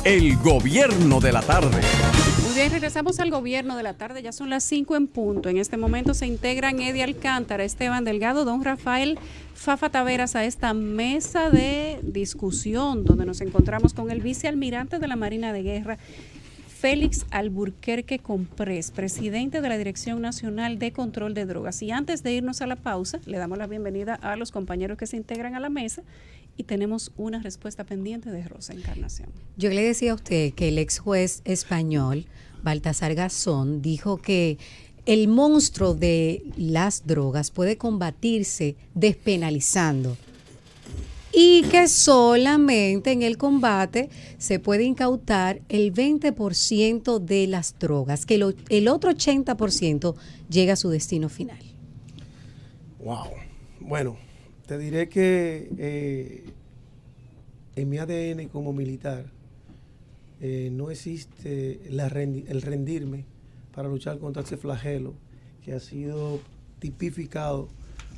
El Gobierno de la Tarde. Muy bien, regresamos al Gobierno de la Tarde, ya son las 5 en punto. En este momento se integran Eddie Alcántara, Esteban Delgado, don Rafael Fafa Taveras a esta mesa de discusión donde nos encontramos con el vicealmirante de la Marina de Guerra, Félix Alburquerque Comprés, presidente de la Dirección Nacional de Control de Drogas. Y antes de irnos a la pausa, le damos la bienvenida a los compañeros que se integran a la mesa y tenemos una respuesta pendiente de Rosa Encarnación. Yo le decía a usted que el ex juez español, Baltasar Garzón, dijo que el monstruo de las drogas puede combatirse despenalizando y que solamente en el combate se puede incautar el 20% de las drogas, que el otro 80% llega a su destino final. Wow. Bueno, te diré que en mi ADN como militar no existe el rendirme para luchar contra ese flagelo que ha sido tipificado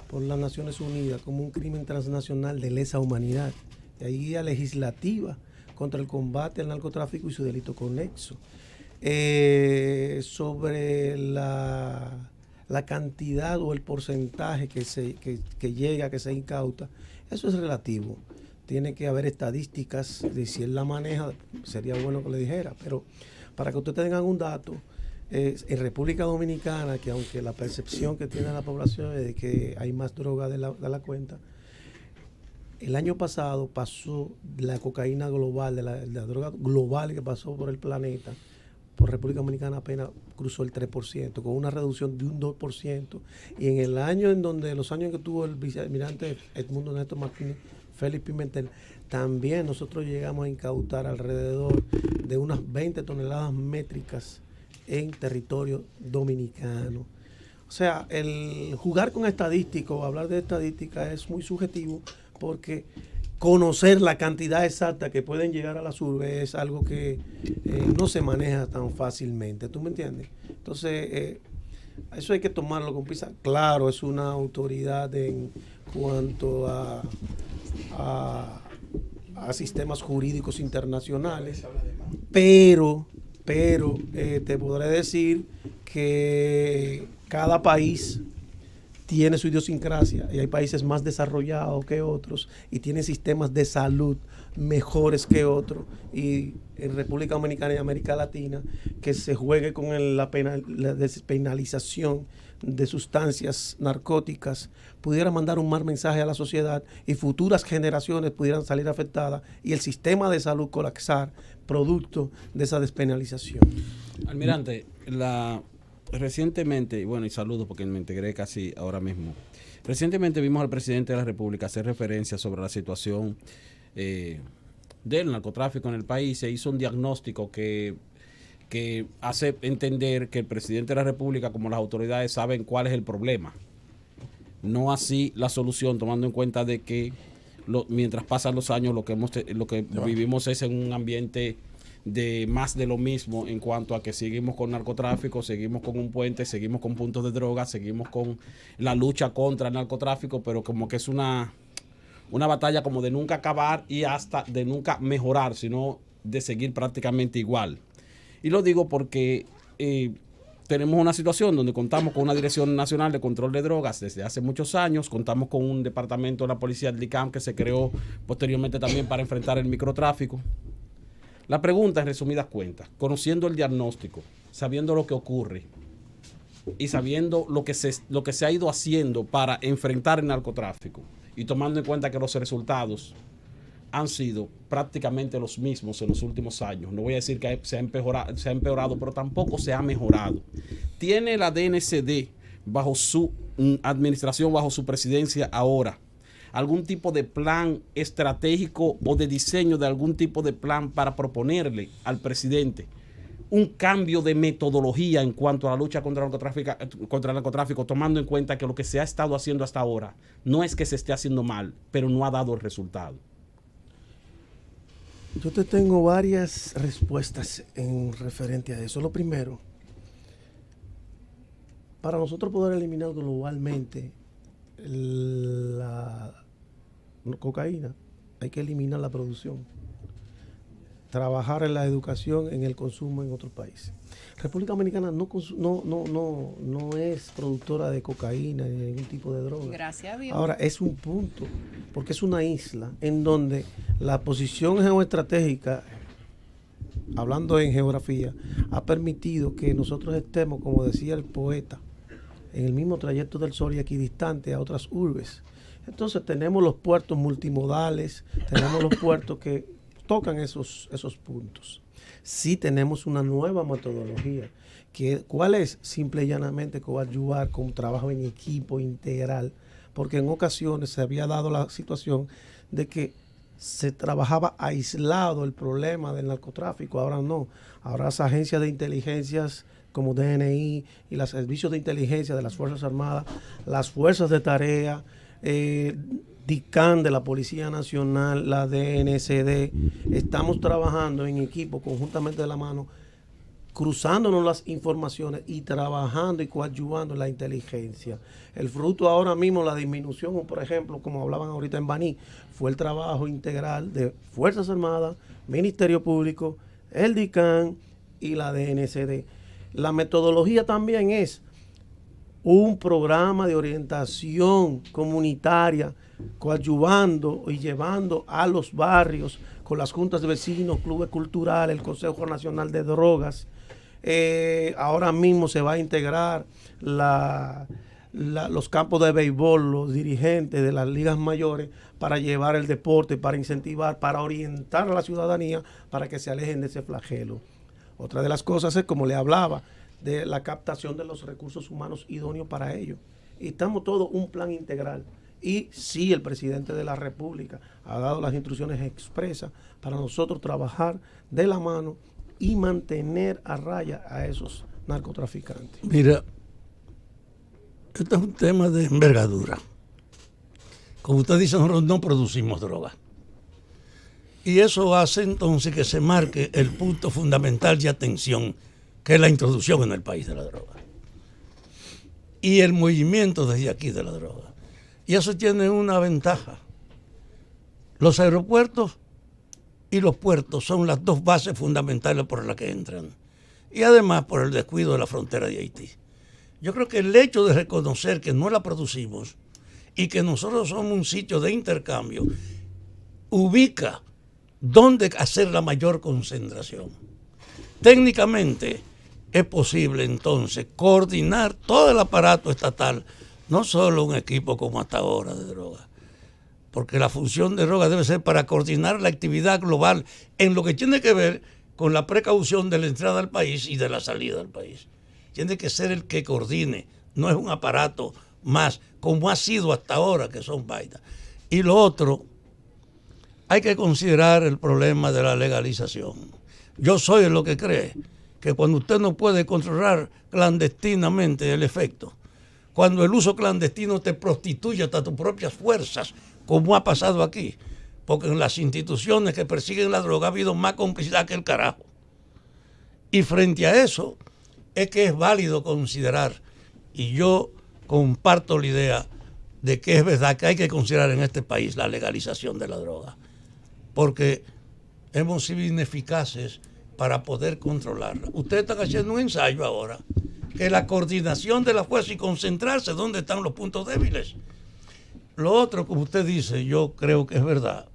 por las Naciones Unidas como un crimen transnacional de lesa humanidad. Y hay guía legislativa contra el combate al narcotráfico y su delito conexo. Sobre la cantidad o el porcentaje que llega, que se incauta, eso es relativo. Tiene que haber estadísticas de si él la maneja, sería bueno que le dijera, pero para que ustedes tengan un dato, en República Dominicana, que aunque la percepción que tiene la población es de que hay más droga de la cuenta, el año pasado pasó la cocaína global, de la droga global que pasó por el planeta, por República Dominicana apenas cruzó el 3%, con una reducción de un 2%. Y en el año los años que tuvo el vicealmirante Edmundo Neto Martínez, Félix Pimentel, también nosotros llegamos a incautar alrededor de unas 20 toneladas métricas en territorio dominicano. O sea, el jugar con estadísticos o hablar de estadística es muy subjetivo porque conocer la cantidad exacta que pueden llegar a las urbes es algo que no se maneja tan fácilmente. ¿Tú me entiendes? Entonces, eso hay que tomarlo con pinzas. Claro, es una autoridad en cuanto a sistemas jurídicos internacionales, pero te podré decir que cada país tiene su idiosincrasia y hay países más desarrollados que otros y tienen sistemas de salud mejores que otros, y en República Dominicana y América Latina que se juegue con la despenalización de sustancias narcóticas pudiera mandar un mal mensaje a la sociedad y futuras generaciones pudieran salir afectadas y el sistema de salud colapsar producto de esa despenalización. Almirante, recientemente, bueno, y saludo porque me integré casi ahora mismo. Recientemente vimos al presidente de la República hacer referencia sobre la situación del narcotráfico en el país. Se hizo un diagnóstico que hace entender que el presidente de la República, como las autoridades, saben cuál es el problema. No así la solución, tomando en cuenta de que mientras pasan los años lo que vivimos es en un ambiente de más de lo mismo en cuanto a que seguimos con narcotráfico, seguimos con un puente, seguimos con puntos de droga, seguimos con la lucha contra el narcotráfico, pero como que es una batalla como de nunca acabar y hasta de nunca mejorar, sino de seguir prácticamente igual. Y lo digo porque tenemos una situación donde contamos con una Dirección Nacional de Control de Drogas desde hace muchos años, contamos con un departamento de la policía del DICAM que se creó posteriormente también para enfrentar el microtráfico. La pregunta, en resumidas cuentas, conociendo el diagnóstico, sabiendo lo que ocurre y sabiendo lo que se ha ido haciendo para enfrentar el narcotráfico y tomando en cuenta que los resultados han sido prácticamente los mismos en los últimos años. No voy a decir que se ha empeorado, pero tampoco se ha mejorado. ¿Tiene la DNCD bajo su administración, bajo su presidencia ahora, algún tipo de plan estratégico o de diseño de algún tipo de plan para proponerle al presidente un cambio de metodología en cuanto a la lucha contra el narcotráfico, tomando en cuenta que lo que se ha estado haciendo hasta ahora no es que se esté haciendo mal, pero no ha dado el resultado? Yo te tengo varias respuestas en referente a eso. Lo primero, para nosotros poder eliminar globalmente la cocaína, hay que eliminar la producción. trabajar en la educación en el consumo en otros países. República Dominicana no es productora de cocaína ni de ningún tipo de droga. Gracias a Dios. Ahora, es un punto, porque es una isla en donde la posición geoestratégica, hablando en geografía, ha permitido que nosotros estemos, como decía el poeta, en el mismo trayecto del sol y equidistante a otras urbes. Entonces tenemos los puertos multimodales, tenemos los puertos que tocan esos puntos. Sí tenemos una nueva metodología. ¿Cuál es? Simple y llanamente coadyuvar con trabajo en equipo integral, porque en ocasiones se había dado la situación de que se trabajaba aislado el problema del narcotráfico. Ahora no, ahora las agencias de inteligencias como DNI y los servicios de inteligencia de las Fuerzas Armadas, las fuerzas de tarea, DICAN de la Policía Nacional, la DNCD, estamos trabajando en equipo, conjuntamente de la mano, cruzándonos las informaciones y trabajando y coadyuvando en la inteligencia. El fruto ahora mismo, la disminución, por ejemplo, como hablaban ahorita en Baní, fue el trabajo integral de Fuerzas Armadas, Ministerio Público, el DICAN y la DNCD. La metodología también es un programa de orientación comunitaria, coadyuvando y llevando a los barrios con las juntas de vecinos, clubes culturales, el Consejo Nacional de Drogas. Ahora mismo se va a integrar los campos de béisbol, los dirigentes de las ligas mayores para llevar el deporte, para incentivar, para orientar a la ciudadanía para que se alejen de ese flagelo. Otra de las cosas es, como le hablaba, de la captación de los recursos humanos idóneos para ello. Y estamos todos un plan integral. Y sí, el presidente de la República ha dado las instrucciones expresas para nosotros trabajar de la mano y mantener a raya a esos narcotraficantes. Mira, este es un tema de envergadura. Como usted dice, nosotros no producimos droga. Y eso hace entonces que se marque el punto fundamental de atención, que es la introducción en el país de la droga. Y el movimiento desde aquí de la droga. Y eso tiene una ventaja. Los aeropuertos y los puertos son las dos bases fundamentales por las que entran. Y además por el descuido de la frontera de Haití. Yo creo que el hecho de reconocer que no la producimos y que nosotros somos un sitio de intercambio ubica dónde hacer la mayor concentración. Técnicamente es posible entonces coordinar todo el aparato estatal, no solo un equipo como hasta ahora de droga, porque la función de droga debe ser para coordinar la actividad global en lo que tiene que ver con la precaución de la entrada al país y de la salida del país. Tiene que ser el que coordine, no es un aparato más, como ha sido hasta ahora, que son vainas. Y lo otro, hay que considerar el problema de la legalización. Yo soy de lo que cree que cuando usted no puede controlar clandestinamente el efecto, cuando el uso clandestino te prostituye hasta tus propias fuerzas, como ha pasado aquí, porque en las instituciones que persiguen la droga ha habido más complicidad que el carajo. Y frente a eso es que es válido considerar, y yo comparto la idea de que es verdad que hay que considerar en este país la legalización de la droga, porque hemos sido ineficaces para poder controlarla. Ustedes están haciendo un ensayo ahora, que la coordinación de la fuerza y concentrarse donde están los puntos débiles. Lo otro, como usted dice, yo creo que es verdad,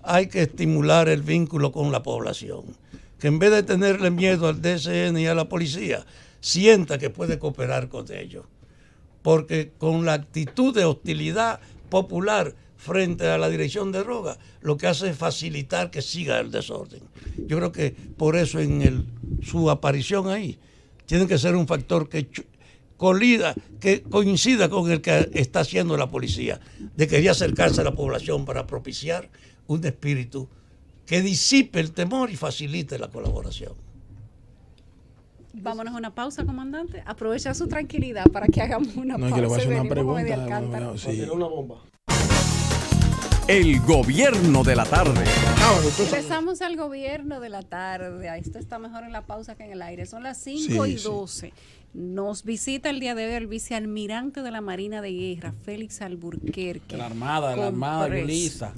hay que estimular el vínculo con la población, que en vez de tenerle miedo al DSN y a la policía, sienta que puede cooperar con ellos, porque con la actitud de hostilidad popular frente a la dirección de droga, lo que hace es facilitar que siga el desorden. Yo creo que por eso en su aparición ahí tiene que ser un factor que coincida con el que está haciendo la policía, de querer acercarse a la población para propiciar un espíritu que disipe el temor y facilite la colaboración. Vámonos a una pausa, comandante. Aprovecha su tranquilidad para que hagamos una pausa. No, que le voy a hacer una pregunta. pregunta. Sí. Una bomba. El gobierno de la tarde. sábado. Entonces, Regresamos al gobierno de la tarde. Esto está mejor en la pausa que en el aire. Son las 5 Sí, y 12. Nos visita el día de hoy el vicealmirante de la Marina de Guerra, Félix Alburquerque. De la Armada, Yulisa.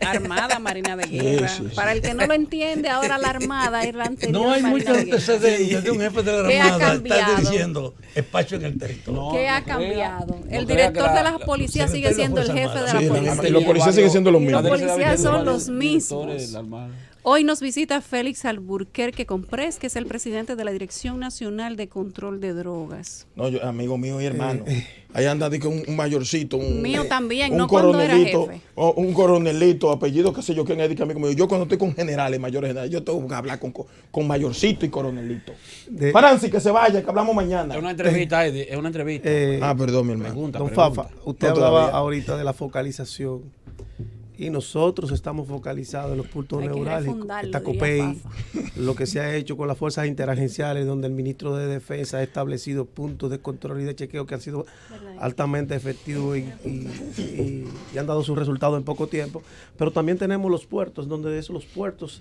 Armada, Marina de Guerra. Sí. Para el que no lo entiende, ahora la Armada es la anterior. No hay Marina muchos de Guerra. antecedentes de un jefe de la ¿Qué ha Armada cambiado? estar dirigiendo espacio en el territorio. ¿Qué ha cambiado? El director de las policías sigue siendo el jefe de la Sí, policía. y los policías siguen siendo los Y los mismos. policías son los mismos. mismos. Hoy nos visita Félix Alburquerque Comprés, que es el presidente de la Dirección Nacional de Control de Drogas. No, yo, amigo mío y hermano. Ahí anda di que un mayorcito, Mío también, un no cuando era coronelito, jefe. o un coronelito, apellido, qué sé yo, quién es, di que amigo mío. Yo cuando estoy con generales, mayores generales, yo tengo que hablar con mayorcito y coronelito. Francis, que se vaya, que hablamos mañana. Es una entrevista, Eddie, es una entrevista. Perdón, mi hermano. Pregunta, Don pregunta. Fafa, usted No, hablaba todavía. ahorita de la focalización y nosotros estamos focalizados en los puntos Hay que neurálgicos. refundarlo, Está diría COPEI, Fafa. lo que se ha hecho con las fuerzas interagenciales, donde el ministro de Defensa ha establecido puntos de control y de chequeo que han sido altamente efectivos y han dado sus resultados en poco tiempo. Pero también tenemos los puertos, donde los puertos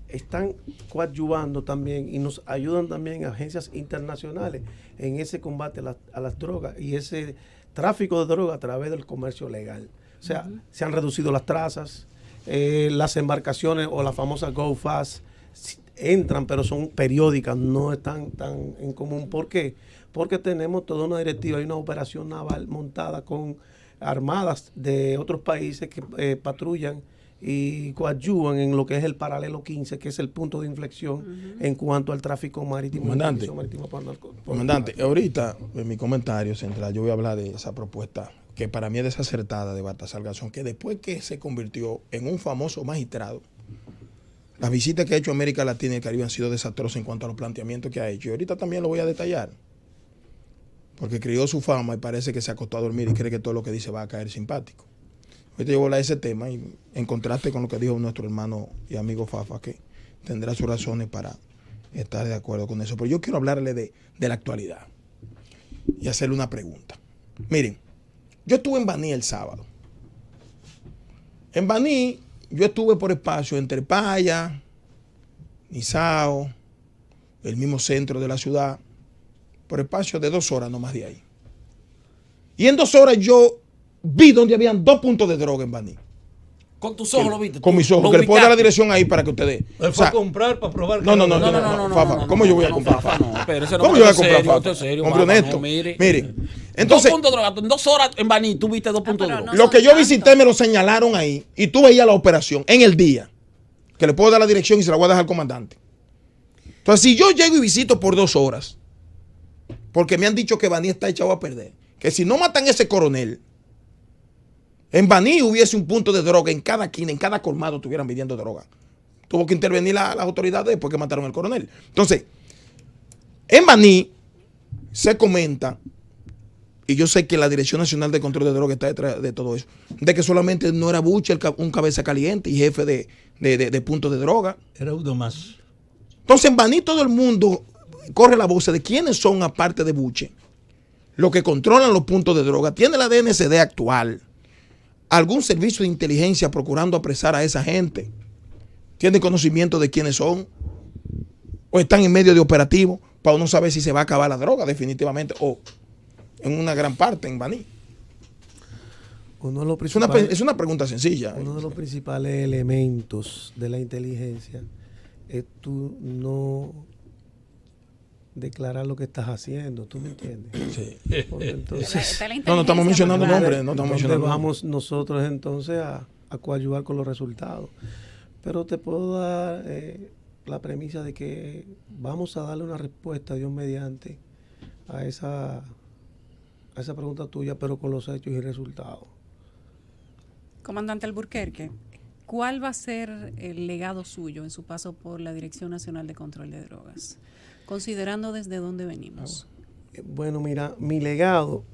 están coadyuvando también y nos ayudan también agencias internacionales en ese combate a las drogas y ese tráfico de drogas a través del comercio legal. O sea, se han reducido las trazas, las embarcaciones o las famosas Go Fast entran, pero son periódicas, no están tan en común. ¿Por qué? Porque tenemos toda una directiva y una operación naval montada con armadas de otros países que patrullan y coadyuvan en lo que es el paralelo 15, que es el punto de inflexión en cuanto al tráfico marítimo. Comandante, por Comandante, ahorita en mi comentario central yo voy a hablar de esa propuesta que para mí es desacertada de Baltasar Garzón, que después que se convirtió en un famoso magistrado, las visitas que ha hecho a América Latina y el Caribe han sido desastrosas en cuanto a los planteamientos que ha hecho. Y ahorita también lo voy a detallar, porque crió su fama y parece que se acostó a dormir y cree que todo lo que dice va a caer simpático. Ahorita yo voy a hablar de ese tema y en contraste con lo que dijo nuestro hermano y amigo Fafa, que tendrá sus razones para estar de acuerdo con eso. Pero yo quiero hablarle de la actualidad y hacerle una pregunta. Miren, yo estuve en Baní el sábado. En Baní yo estuve por espacio entre Paya, Nizao, el mismo centro de la ciudad, por espacio de 2 horas, no más de ahí. Y en 2 horas yo vi donde habían 2 puntos de droga en Baní. Con tus ojos lo viste. Con mis ojos, Lo que le puedo dar la ubicaste. dirección ahí para que ustedes. Él fue a comprar para probar. No, Fafa, ¿cómo yo voy a comprar Fafa? Fafa? No, pero ese no ¿Cómo me yo voy a hace comprar serio, Fafa? esto es serio, Hombre Fafa, honesto. no, mire. Mire, entonces, 2 puntos de droga. En 2 horas en Baní tuviste 2 puntos de pero droga. no lo que son yo tantos. visité me lo señalaron ahí y tú veías la operación en el día, que le puedo dar la dirección y se la voy a dejar al comandante. Entonces, si yo llego y visito por 2 horas, porque me han dicho que Baní está echado a perder, que si no matan a ese coronel, en Baní hubiese un punto de droga en cada esquina, en cada colmado estuvieran vendiendo droga. Tuvo que intervenir las autoridades después que mataron al coronel. Entonces, en Baní se comenta, y yo sé que la Dirección Nacional de Control de Drogas está detrás de todo eso, de que solamente no era Buche un cabeza caliente y jefe de puntos de droga. Era uno más. Entonces en Baní todo el mundo corre la voz de quiénes son, aparte de Buche, los que controlan los puntos de droga. ¿Tiene la DNCD actual algún servicio de inteligencia procurando apresar a esa gente? ¿Tiene conocimiento de quiénes son? ¿O están en medio de operativo para uno saber si se va a acabar la droga definitivamente o en una gran parte en Baní? Es una pregunta sencilla. Uno de los principales elementos de la inteligencia es tú no declarar lo que estás haciendo, ¿tú me entiendes? Sí. Porque entonces, No estamos mencionando ¿verdad? nombres, no estamos ¿dónde mencionando vamos nosotros entonces a coadyuvar con los resultados? Pero te puedo dar la premisa de que vamos a darle una respuesta, Dios mediante, a esa pregunta tuya, pero con los hechos y resultados. Comandante Alburquerque, ¿cuál va a ser el legado suyo en su paso por la Dirección Nacional de Control de Drogas? Considerando desde dónde venimos. Bueno, mira, mi legado,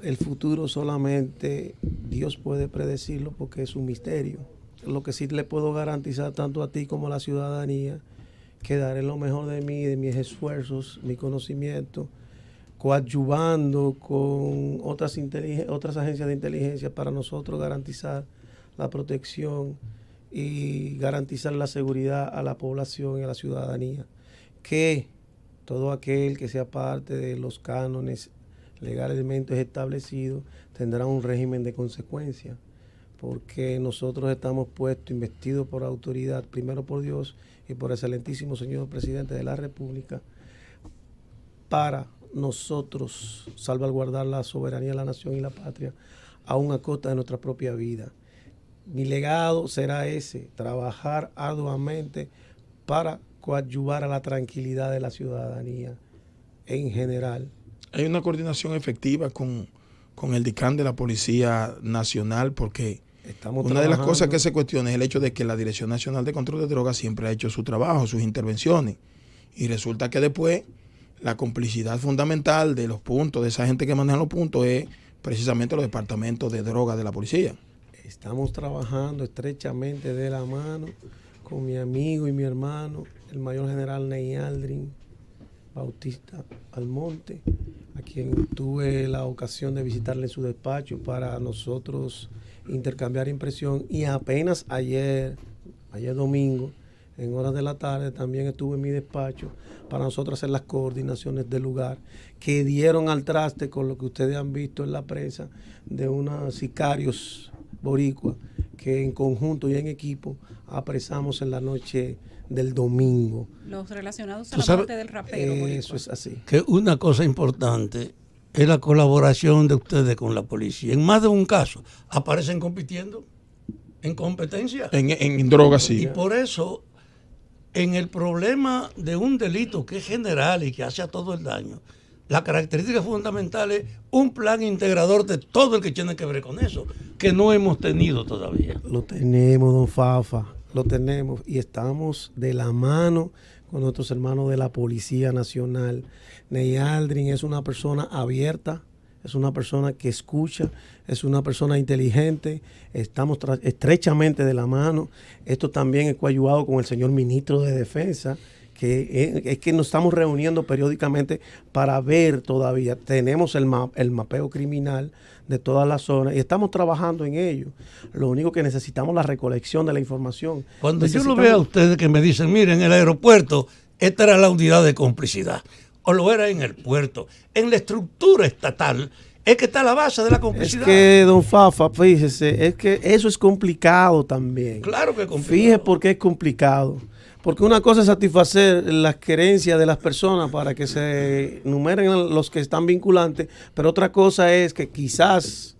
el futuro solamente Dios puede predecirlo porque es un misterio. Lo que sí le puedo garantizar tanto a ti como a la ciudadanía, que daré lo mejor de mí, de mis esfuerzos, mi conocimiento, coadyuvando con otras agencias de inteligencia para nosotros garantizar la protección y garantizar la seguridad a la población y a la ciudadanía. Que todo aquel que sea parte de los cánones legalmente establecidos tendrá un régimen de consecuencia, porque nosotros estamos puestos, investidos por autoridad, primero por Dios y por el excelentísimo señor presidente de la República, para nosotros salvaguardar la soberanía de la nación y la patria, aún a costa de nuestra propia vida. Mi legado será ese, trabajar arduamente para coadyuvar a la tranquilidad de la ciudadanía en general. Hay una coordinación efectiva con el DICAN de la Policía Nacional, porque una de las cosas que se cuestiona es el hecho de que la Dirección Nacional de Control de Drogas siempre ha hecho su trabajo, sus intervenciones, y resulta que después la complicidad fundamental de los puntos, de esa gente que maneja los puntos, es precisamente los departamentos de drogas de la policía. Estamos trabajando estrechamente de la mano con mi amigo y mi hermano, el mayor general Ney Aldrin Bautista Almonte, a quien tuve la ocasión de visitarle en su despacho para nosotros intercambiar impresión, y apenas ayer domingo, en horas de la tarde, también estuve en mi despacho para nosotros hacer las coordinaciones del lugar, que dieron al traste con lo que ustedes han visto en la prensa de unos sicarios boricuas que en conjunto y en equipo apresamos en la noche del domingo. Los relacionados a la muerte del rapero boricua. Eso es así. Que una cosa importante es la colaboración de ustedes con la policía. En más de un caso aparecen compitiendo en competencia. En drogas, sí. Y por eso, en el problema de un delito que es general y que hace a todo el daño, la característica fundamental es un plan integrador de todo el que tiene que ver con eso, que no hemos tenido todavía. Lo tenemos, don Fafa, lo tenemos, y estamos de la mano con nuestros hermanos de la Policía Nacional. Ney Aldrin es una persona abierta, es una persona que escucha, es una persona inteligente, estamos estrechamente de la mano. Esto también es coadyuvado con el señor ministro de Defensa, que es que nos estamos reuniendo periódicamente para ver todavía. Tenemos el mapeo criminal de todas las zonas y estamos trabajando en ello. Lo único que necesitamos es la recolección de la información. Cuando yo lo veo a ustedes que me dicen, miren, en el aeropuerto, esta era la unidad de complicidad, o lo era en el puerto, en la estructura estatal, es que está la base de la complicidad. Es que, don Fafa, fíjese, es que eso es complicado también. Claro que es complicado. Fíjese por qué es complicado. Porque una cosa es satisfacer las querencias de las personas para que se numeren los que están vinculantes, pero otra cosa es que quizás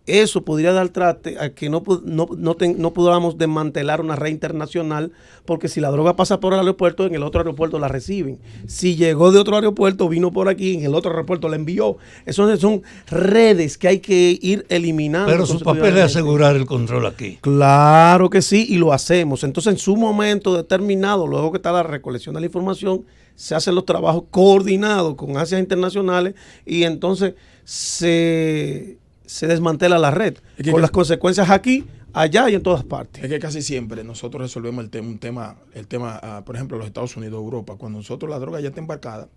eso podría dar traste a que no podamos desmantelar una red internacional, porque si la droga pasa por el aeropuerto, en el otro aeropuerto la reciben. Si llegó de otro aeropuerto, vino por aquí, en el otro aeropuerto la envió. Esas son redes que hay que ir eliminando. Pero su papel es asegurar el control aquí. Claro que sí, y lo hacemos. Entonces, en su momento determinado, luego que está la recolección de la información, se hacen los trabajos coordinados con agencias internacionales y entonces se desmantela la red, con las consecuencias aquí, allá y en todas partes. Es que casi siempre nosotros resolvemos el tema, por ejemplo, los Estados Unidos, Europa. Cuando nosotros la droga ya está embarcada,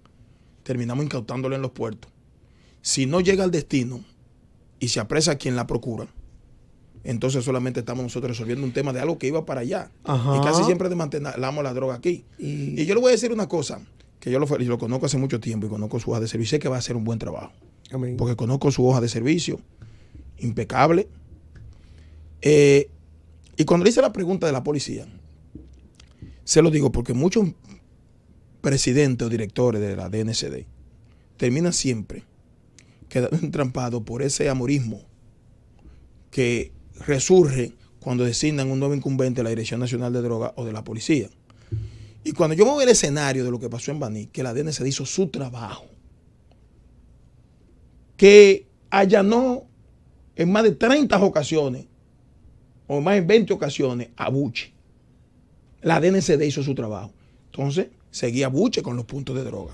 terminamos incautándole en los puertos. Si no llega al destino y se apresa quien la procura, entonces solamente estamos nosotros resolviendo un tema de algo que iba para allá. Ajá. Y casi siempre desmantelamos la droga aquí. Y yo le voy a decir una cosa, que yo lo conozco hace mucho tiempo y conozco su hoja de servicio, y sé que va a hacer un buen trabajo. Amén. Porque conozco su hoja de servicio, impecable. Y cuando le hice la pregunta de la policía, se lo digo porque muchos presidentes o directores de la DNCD terminan siempre quedando entrampados por ese amorismo que resurge cuando designan un nuevo incumbente de la Dirección Nacional de Drogas o de la policía. Y cuando yo me voy al escenario de lo que pasó en Baní, que la DNCD hizo su trabajo, que allanó en más de 30 ocasiones o más de 20 ocasiones a Buche. La DNCD hizo su trabajo. Entonces, seguía Buche con los puntos de droga.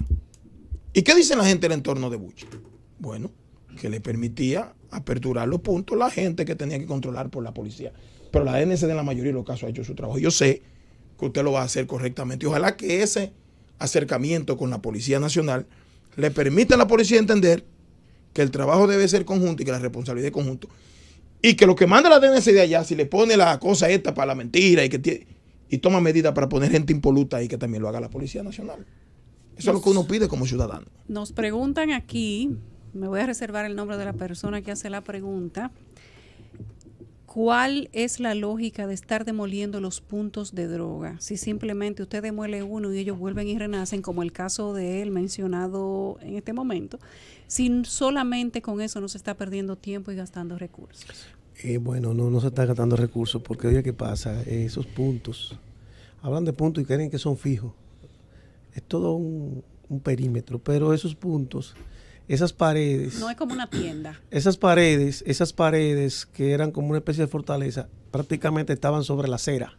¿Y qué dice la gente del entorno de Buche? Bueno, que le permitía aperturar los puntos la gente que tenía que controlar por la policía. Pero la DNCD en la mayoría de los casos ha hecho su trabajo. Yo sé que usted lo va a hacer correctamente. Y ojalá que ese acercamiento con la Policía Nacional le permita a la policía entender que el trabajo debe ser conjunto y que la responsabilidad es conjunto. Y que lo que manda la DNC de allá, si le pone la cosa esta para la mentira y toma medidas para poner gente impoluta ahí, que también lo haga la Policía Nacional. Eso es lo que uno pide como ciudadano. Nos preguntan aquí, me voy a reservar el nombre de la persona que hace la pregunta, ¿cuál es la lógica de estar demoliendo los puntos de droga? Si simplemente usted demuele uno y ellos vuelven y renacen, como el caso de él mencionado en este momento, si solamente con eso no se está perdiendo tiempo y gastando recursos. Bueno, no se está gastando recursos porque oye, ¿qué pasa? Esos puntos, hablan de puntos y creen que son fijos. Es todo un perímetro, pero esos puntos, esas paredes... No es como una tienda. Esas paredes que eran como una especie de fortaleza, prácticamente estaban sobre la acera.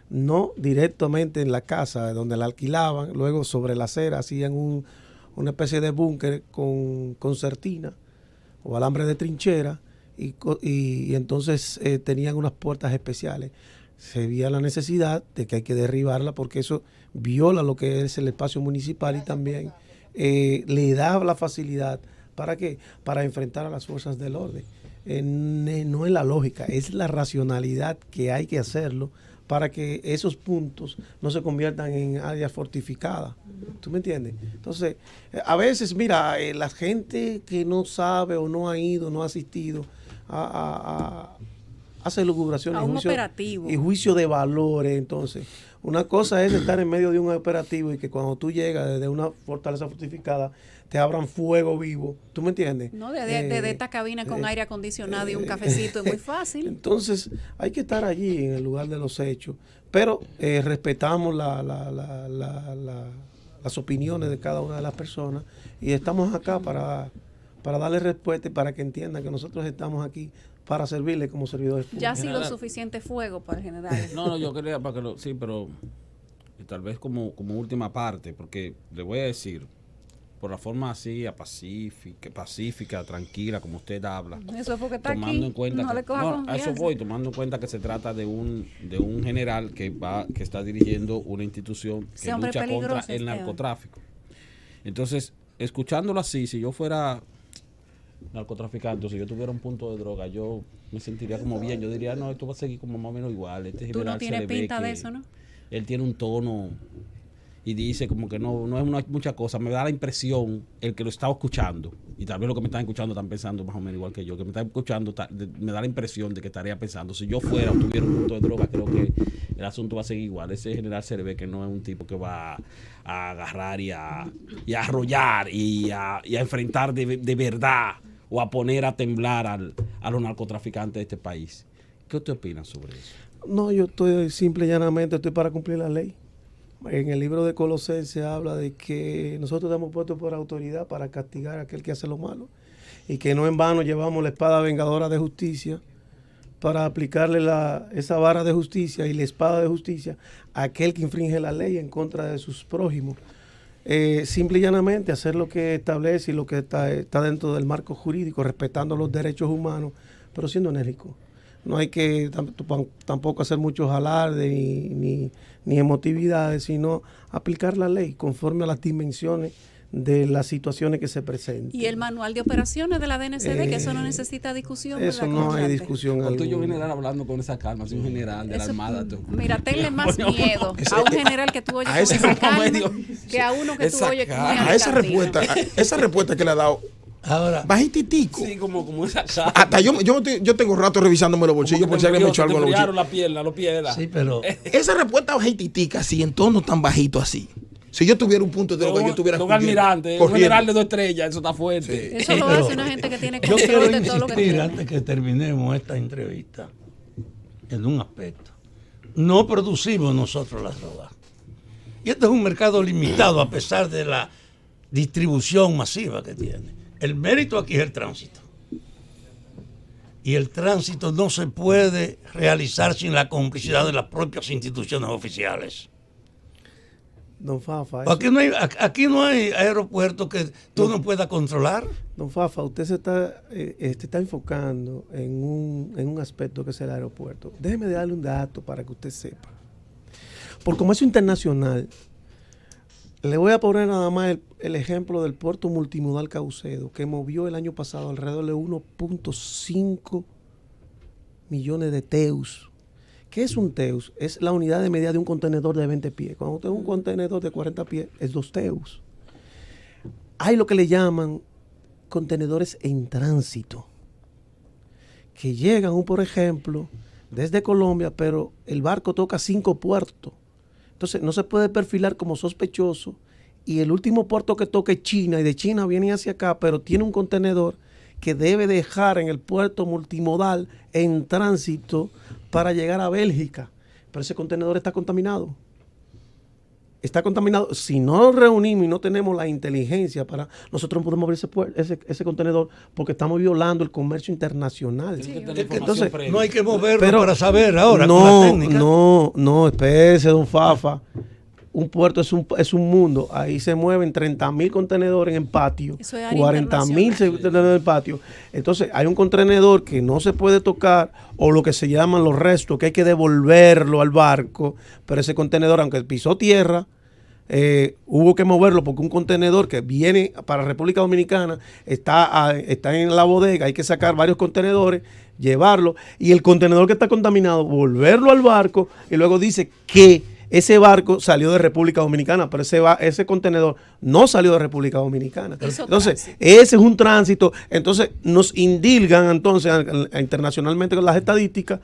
No directamente en la casa donde la alquilaban, luego sobre la acera hacían una especie de búnker con concertina o alambre de trinchera y entonces tenían unas puertas especiales. Se veía la necesidad de que hay que derribarla porque eso viola lo que es el espacio municipal y también le da la facilidad ¿para qué? Para enfrentar a las fuerzas del orden. No es la lógica, es la racionalidad que hay que hacerlo para que esos puntos no se conviertan en áreas fortificadas. ¿Tú me entiendes? Entonces, a veces, mira, la gente que no sabe o no ha ido, no ha asistido hace lucubraciones a un operativo y juicio de valores. Entonces, una cosa es estar en medio de un operativo y que cuando tú llegas desde una fortaleza fortificada te abran fuego vivo. ¿Tú me entiendes? No, de esta cabina con aire acondicionado y un cafecito es muy fácil. Entonces, hay que estar allí en el lugar de los hechos, pero respetamos las opiniones de cada una de las personas y estamos acá para darle respuesta y para que entiendan que nosotros estamos aquí para servirle como servidores públicos. Ya ha sido suficiente fuego para el general. No, yo quería para que sí, pero tal vez como última parte, porque le voy a decir, por la forma así, pacífica, tranquila, como usted habla. Eso es porque está tomando aquí, en cuenta no le coja a eso voy, tomando en cuenta que se trata de un general que está dirigiendo una institución que lucha contra el narcotráfico. Entonces, escuchándolo así, si yo fuera narcotraficante, si yo tuviera un punto de droga, yo me sentiría como bien. Yo diría, no, esto va a seguir como más o menos igual. Este Tú no general tienes pinta de eso, ¿no? Él tiene un tono y dice como que no es mucha cosa. Me da la impresión, el que lo estaba escuchando, y tal vez los que me están escuchando están pensando más o menos igual que yo, que me están escuchando, me da la impresión de que estaría pensando, si yo fuera o tuviera un punto de droga, creo que el asunto va a seguir igual. Ese general se le ve que no es un tipo que va a agarrar y a arrollar y a enfrentar de verdad o a poner a temblar a los narcotraficantes de este país. ¿Qué usted opina sobre eso? No, yo simple y llanamente estoy para cumplir la ley. En el libro de Colosenses habla de que nosotros estamos puestos por autoridad para castigar a aquel que hace lo malo y que no en vano llevamos la espada vengadora de justicia para aplicarle esa vara de justicia y la espada de justicia a aquel que infringe la ley en contra de sus prójimos. Simple y llanamente hacer lo que establece y lo que está dentro del marco jurídico, respetando los derechos humanos, pero siendo enérgico. No hay que tampoco hacer muchos alardes ni emotividades, sino aplicar la ley conforme a las dimensiones de las situaciones que se presentan. Y el manual de operaciones de la DNCD, que eso no necesita discusión. Eso no hay discusión alguna. Tú y yo alguna. general hablando con esa calma, soy un general de la Armada. Mira, tenle más miedo a un general que tú oyes con esa calma que a uno que tú oyes con a esa respuesta que le ha dado. Ahora, Bajititico. Sí, como esa calma. Hasta yo tengo rato revisándome los bolsillos por si alguien me echó algo en los bolsillos. La pierna, los pies. sí, pero Esa respuesta bajititica, así, en tono tan bajito así. Si yo tuviera un punto de droga, yo estuviera un almirante, un general de 2 estrellas, eso está fuerte. Eso lo hace una gente que tiene yo quiero control de todo lo que insistir tiene. antes que terminemos esta entrevista en un aspecto. No producimos nosotros las drogas. Y este es un mercado limitado a pesar de la distribución masiva que tiene. El mérito aquí es el tránsito. Y el tránsito no se puede realizar sin la complicidad de las propias instituciones oficiales. Don Fafa, Aquí no hay aeropuerto que tú no puedas controlar. Don Fafa, usted se está enfocando en un aspecto que es el aeropuerto. Déjeme darle un dato para que usted sepa. Por comercio internacional, le voy a poner nada más el ejemplo del puerto multimodal Caucedo, que movió el año pasado alrededor de 1.5 millones de TEUs. ¿Qué es un TEUs? Es la unidad de medida de un contenedor de 20 pies. Cuando usted es un contenedor de 40 pies, es 2 TEUs. Hay lo que le llaman contenedores en tránsito, que llegan, por ejemplo, desde Colombia, pero el barco toca 5 puertos. Entonces no se puede perfilar como sospechoso, y el último puerto que toque es China, y de China viene hacia acá, pero tiene un contenedor que debe dejar en el puerto multimodal en tránsito para llegar a Bélgica. Pero ese contenedor está contaminado. Está contaminado. Si no nos reunimos y no tenemos la inteligencia para, nosotros no podemos abrir ese contenedor, porque estamos violando el comercio internacional. Entonces, no hay que moverlo para saber ahora con la técnica. No, espérese, don Fafa. Un puerto es un mundo. Ahí se mueven 30,000 contenedores en patio, 40,000 contenedores en patio. Entonces, hay un contenedor que no se puede tocar, o lo que se llaman los restos, que hay que devolverlo al barco. Pero ese contenedor, aunque pisó tierra, hubo que moverlo, porque un contenedor que viene para República Dominicana está en la bodega. Hay que sacar varios contenedores, llevarlo, y el contenedor que está contaminado, volverlo al barco, y luego dice que ese barco salió de República Dominicana, pero ese contenedor no salió de República Dominicana. Entonces, ese es un tránsito. Entonces, nos indilgan entonces internacionalmente con las estadísticas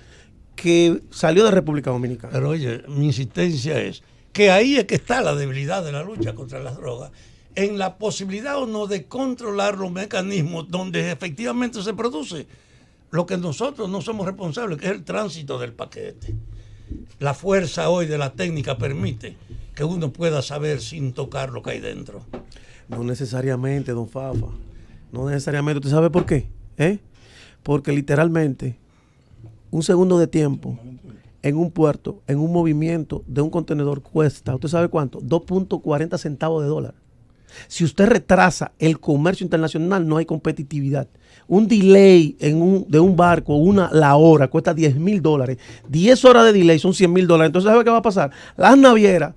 que salió de República Dominicana. Pero oye, mi insistencia es que ahí es que está la debilidad de la lucha contra las drogas, en la posibilidad o no de controlar los mecanismos donde efectivamente se produce lo que nosotros no somos responsables, que es el tránsito del paquete. La fuerza hoy de la técnica permite que uno pueda saber sin tocar lo que hay dentro. No necesariamente, don Fafa. No necesariamente. ¿Usted sabe por qué? Porque literalmente un segundo de tiempo en un puerto, en un movimiento de un contenedor cuesta, ¿usted sabe cuánto? 2.40 centavos de dólar. Si usted retrasa el comercio internacional, no hay competitividad. Un delay de un barco, la hora, cuesta $10,000. 10 horas de delay son $100,000. Entonces, ¿sabe qué va a pasar? Las navieras,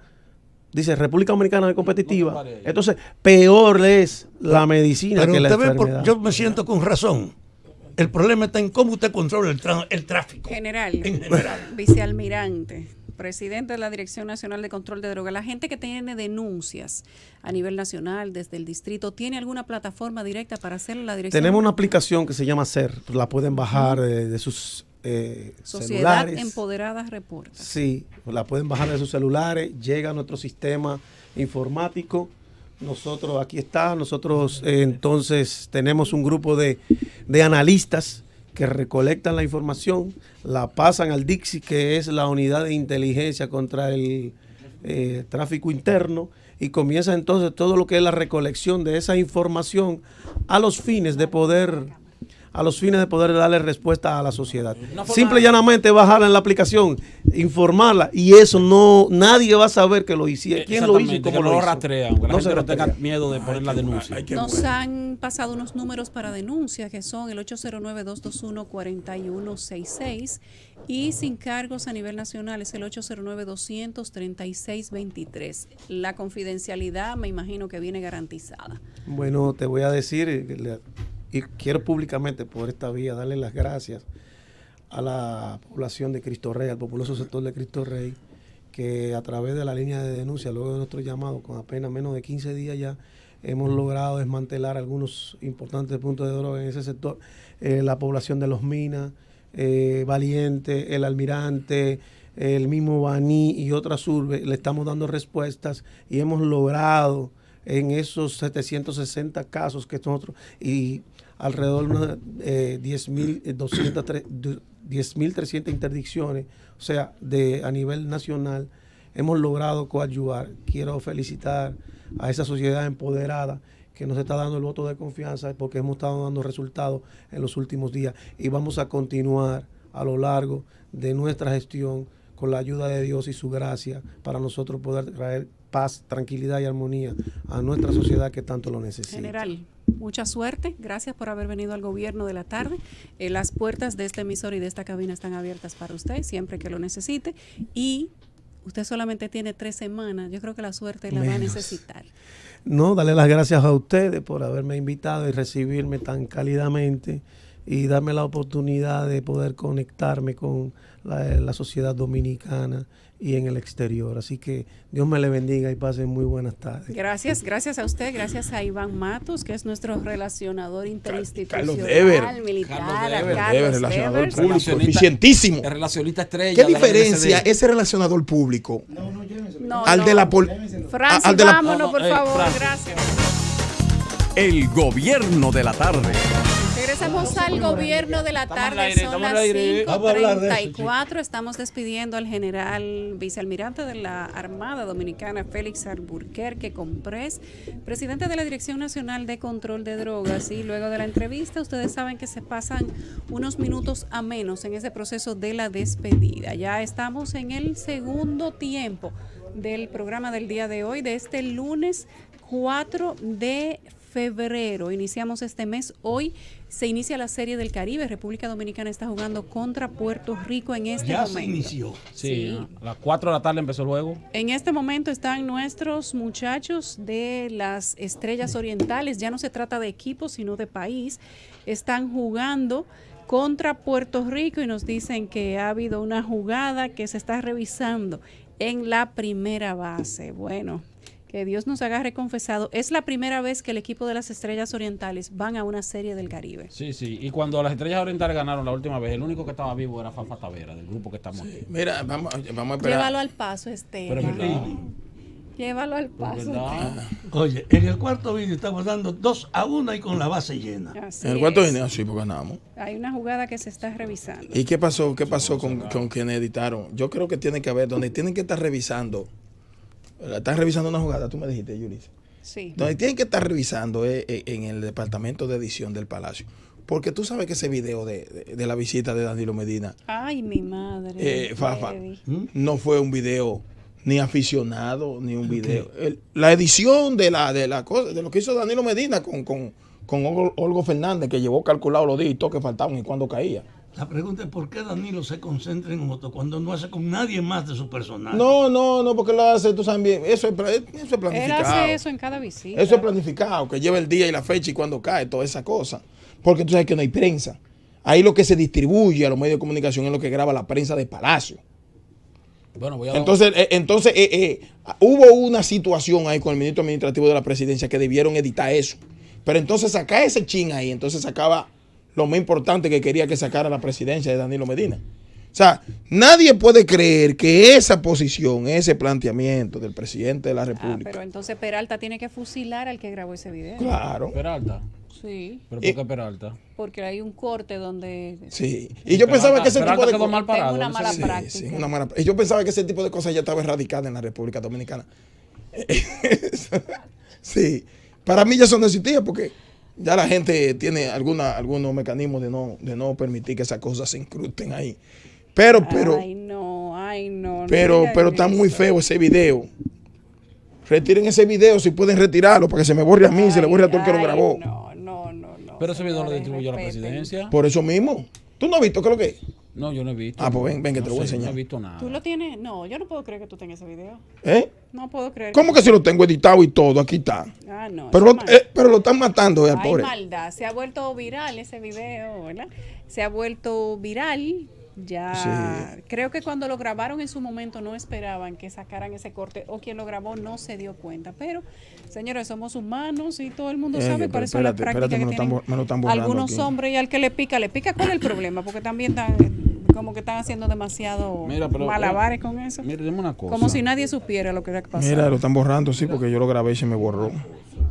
dice, República Dominicana no es competitiva. Entonces, peor es la medicina que la enfermedad. Yo me siento con razón. El problema está en cómo usted controla el tráfico. En general. Vicealmirante, presidente de la Dirección Nacional de Control de Drogas, la gente que tiene denuncias a nivel nacional, desde el distrito, ¿tiene alguna plataforma directa para hacerlo la dirección? Tenemos una aplicación que se llama SER, la pueden bajar de sus Sociedad celulares. Empoderada Reporta. Sí, la pueden bajar de sus celulares, llega a nuestro sistema informático. Nosotros, aquí está, entonces tenemos un grupo de analistas que recolectan la información, la pasan al DICSI, que es la unidad de inteligencia contra el tráfico interno, y comienza entonces todo lo que es la recolección de esa información a los fines de poder darle respuesta a la sociedad. Simple y llanamente bajarla en la aplicación, informarla, y eso nadie va a saber que lo hicieron, quién lo hizo y cómo lo hizo. Rastrean, que la gente no tenga miedo de poner la denuncia. Nos han pasado unos números para denuncia, que son el 809-221-4166, y sin cargos a nivel nacional es el 809-236-23. La confidencialidad me imagino que viene garantizada. Bueno, te voy a decir, y quiero públicamente por esta vía darle las gracias a la población de Cristo Rey, al populoso sector de Cristo Rey, que a través de la línea de denuncia, luego de nuestro llamado, con apenas menos de 15 días ya, hemos logrado desmantelar algunos importantes puntos de droga en ese sector. La población de Los Minas, Valiente, El Almirante, el mismo Baní y otras urbes, le estamos dando respuestas, y hemos logrado en esos 760 casos que nosotros, y alrededor de 10.300 interdicciones, o sea, a nivel nacional, hemos logrado coadyuvar. Quiero felicitar a esa sociedad empoderada que nos está dando el voto de confianza, porque hemos estado dando resultados en los últimos días, y vamos a continuar a lo largo de nuestra gestión con la ayuda de Dios y su gracia, para nosotros poder traer paz, tranquilidad y armonía a nuestra sociedad que tanto lo necesita. General, mucha suerte. Gracias por haber venido al Gobierno de la Tarde. Las puertas de este emisor y de esta cabina están abiertas para usted siempre que lo necesite. Y usted solamente tiene 3 semanas. Yo creo que la suerte la va a necesitar. No, darle las gracias a ustedes por haberme invitado y recibirme tan cálidamente. y darme la oportunidad de poder conectarme con la sociedad dominicana y en el exterior. Así que Dios me le bendiga y pasen muy buenas tardes. Gracias a usted, gracias a Iván Matos, que es nuestro relacionador interinstitucional, Carlos Dever. militar, Carlos a Dever, Carlos relacionador Devers. público, eficientísimo. El relacionista estrella. ¿Qué de la diferencia RNCD. ese relacionador público No, al no. de la Francis, al de la- vámonos, por favor, Francis. gracias. El gobierno de la tarde. Regresamos al gobierno de la Estamos al tarde, aire, son estamos las al aire. Vamos a hablar de eso, 5:34. Estamos despidiendo al general vicealmirante de la Armada Dominicana, Félix Alburquerque Comprés, presidente de la Dirección Nacional de Control de Drogas. Y luego de la entrevista, ustedes saben que se pasan unos minutos a menos en ese proceso de la despedida. Ya estamos en el segundo tiempo del programa del día de hoy, de este lunes 4 de febrero. Iniciamos este mes. Hoy se inicia la Serie del Caribe. República Dominicana está jugando contra Puerto Rico en este Ya momento. se inició. Sí, a las 4 de la tarde empezó el juego. En este momento están nuestros muchachos de las Estrellas Orientales. Ya no se trata de equipo, sino de país. Están jugando contra Puerto Rico y nos dicen que ha habido una jugada que se está revisando en la primera base. Bueno, que Dios nos agarre confesado. Es la primera vez que el equipo de las Estrellas Orientales van a una Serie del Caribe. Sí, sí. Y cuando las Estrellas Orientales ganaron la última vez, el único que estaba vivo era Fafa Tavera, del grupo que estamos aquí. Mira, vamos a esperar. Llévalo al paso, Pero es Esteban. verdad. Llévalo al Es paso. verdad. Oye, en el cuarto vídeo estamos dando 2-1 y con la base llena. Así En el cuarto es. inning, sí, porque ganamos. Hay una jugada que se está revisando. ¿Y qué pasó con quienes editaron? Yo creo que tiene que haber, donde tienen que estar revisando, están revisando una jugada, tú me dijiste, Yulis. Sí. Donde tienen que estar revisando es en el departamento de edición del Palacio. Porque tú sabes que ese video de la visita de Danilo Medina, Ay, mi madre. Fafa, Freddy. no fue un video ni aficionado, ni un video. La edición de la cosa, de lo que hizo Danilo Medina con Olgo Fernández, que llevó calculado los días y todo que faltaban y cuando caía. La pregunta es por qué Danilo se concentra en otro cuando no hace con nadie más de su personal. No, porque lo hace, tú sabes bien, eso es Él planificado. hace eso en cada visita. Eso es planificado, que lleva el día y la fecha y cuando cae, toda esa cosa. Porque tú sabes que no hay prensa. Ahí lo que se distribuye a los medios de comunicación es lo que graba la prensa de Palacio. Bueno, voy a Entonces hubo una situación ahí con el ministro administrativo de la presidencia que debieron editar eso. Pero entonces sacar ese chin ahí, entonces sacaba lo más importante que quería que sacara la presidencia de Danilo Medina. O sea, nadie puede creer que esa posición, ese planteamiento del presidente de la República. Pero entonces Peralta tiene que fusilar al que grabó ese video. Claro. Peralta. Sí, ¿Pero por qué Peralta? porque hay un corte donde Sí. Y yo pensaba que ese Peralta tipo de quedó cosas. mal parado. una en ese mala video. práctica. Sí, una mala- y yo pensaba que ese tipo de cosas ya estaba erradicada en la República Dominicana. Sí, para mí ya eso no existía porque ya la gente tiene algunos mecanismos de no permitir que esas cosas se incrusten ahí. Pero Ay, no. no pero digan está muy eso. feo ese video. Retiren ese video si pueden retirarlo para que se me borre a mí y se le borre a todo el que lo Ay, grabó. No. Pero ese video lo señores, distribuyó la respeten. presidencia. Por eso mismo. ¿Tú no has visto qué es lo que es? No, yo no he visto. Ah, pues ven que te lo voy a sé, enseñar. No he visto nada. ¿Tú lo tienes? No, yo no puedo creer que tú tengas ese video. ¿Eh? No puedo creer. ¿Cómo que si lo tengo editado y todo? Aquí está. Ah, no. Pero lo están matando al Hay pobre. maldad. Se ha vuelto viral ese video, ¿verdad? Se ha vuelto viral. Ya creo que cuando lo grabaron en su momento no esperaban que sacaran ese corte o quien lo grabó no se dio cuenta. Pero, señores, somos humanos y todo el mundo sabe pero cuáles son las espérate, prácticas me lo que están tienen me lo están borrando algunos aquí. hombres y al que le pica, ¿cuál es el problema? Porque también están como que están haciendo demasiado Mira, pero, malabares con eso. Mira, dime una cosa. Como si nadie supiera lo que era que pasaba. Mira, lo están borrando, sí, porque yo lo grabé y se me borró.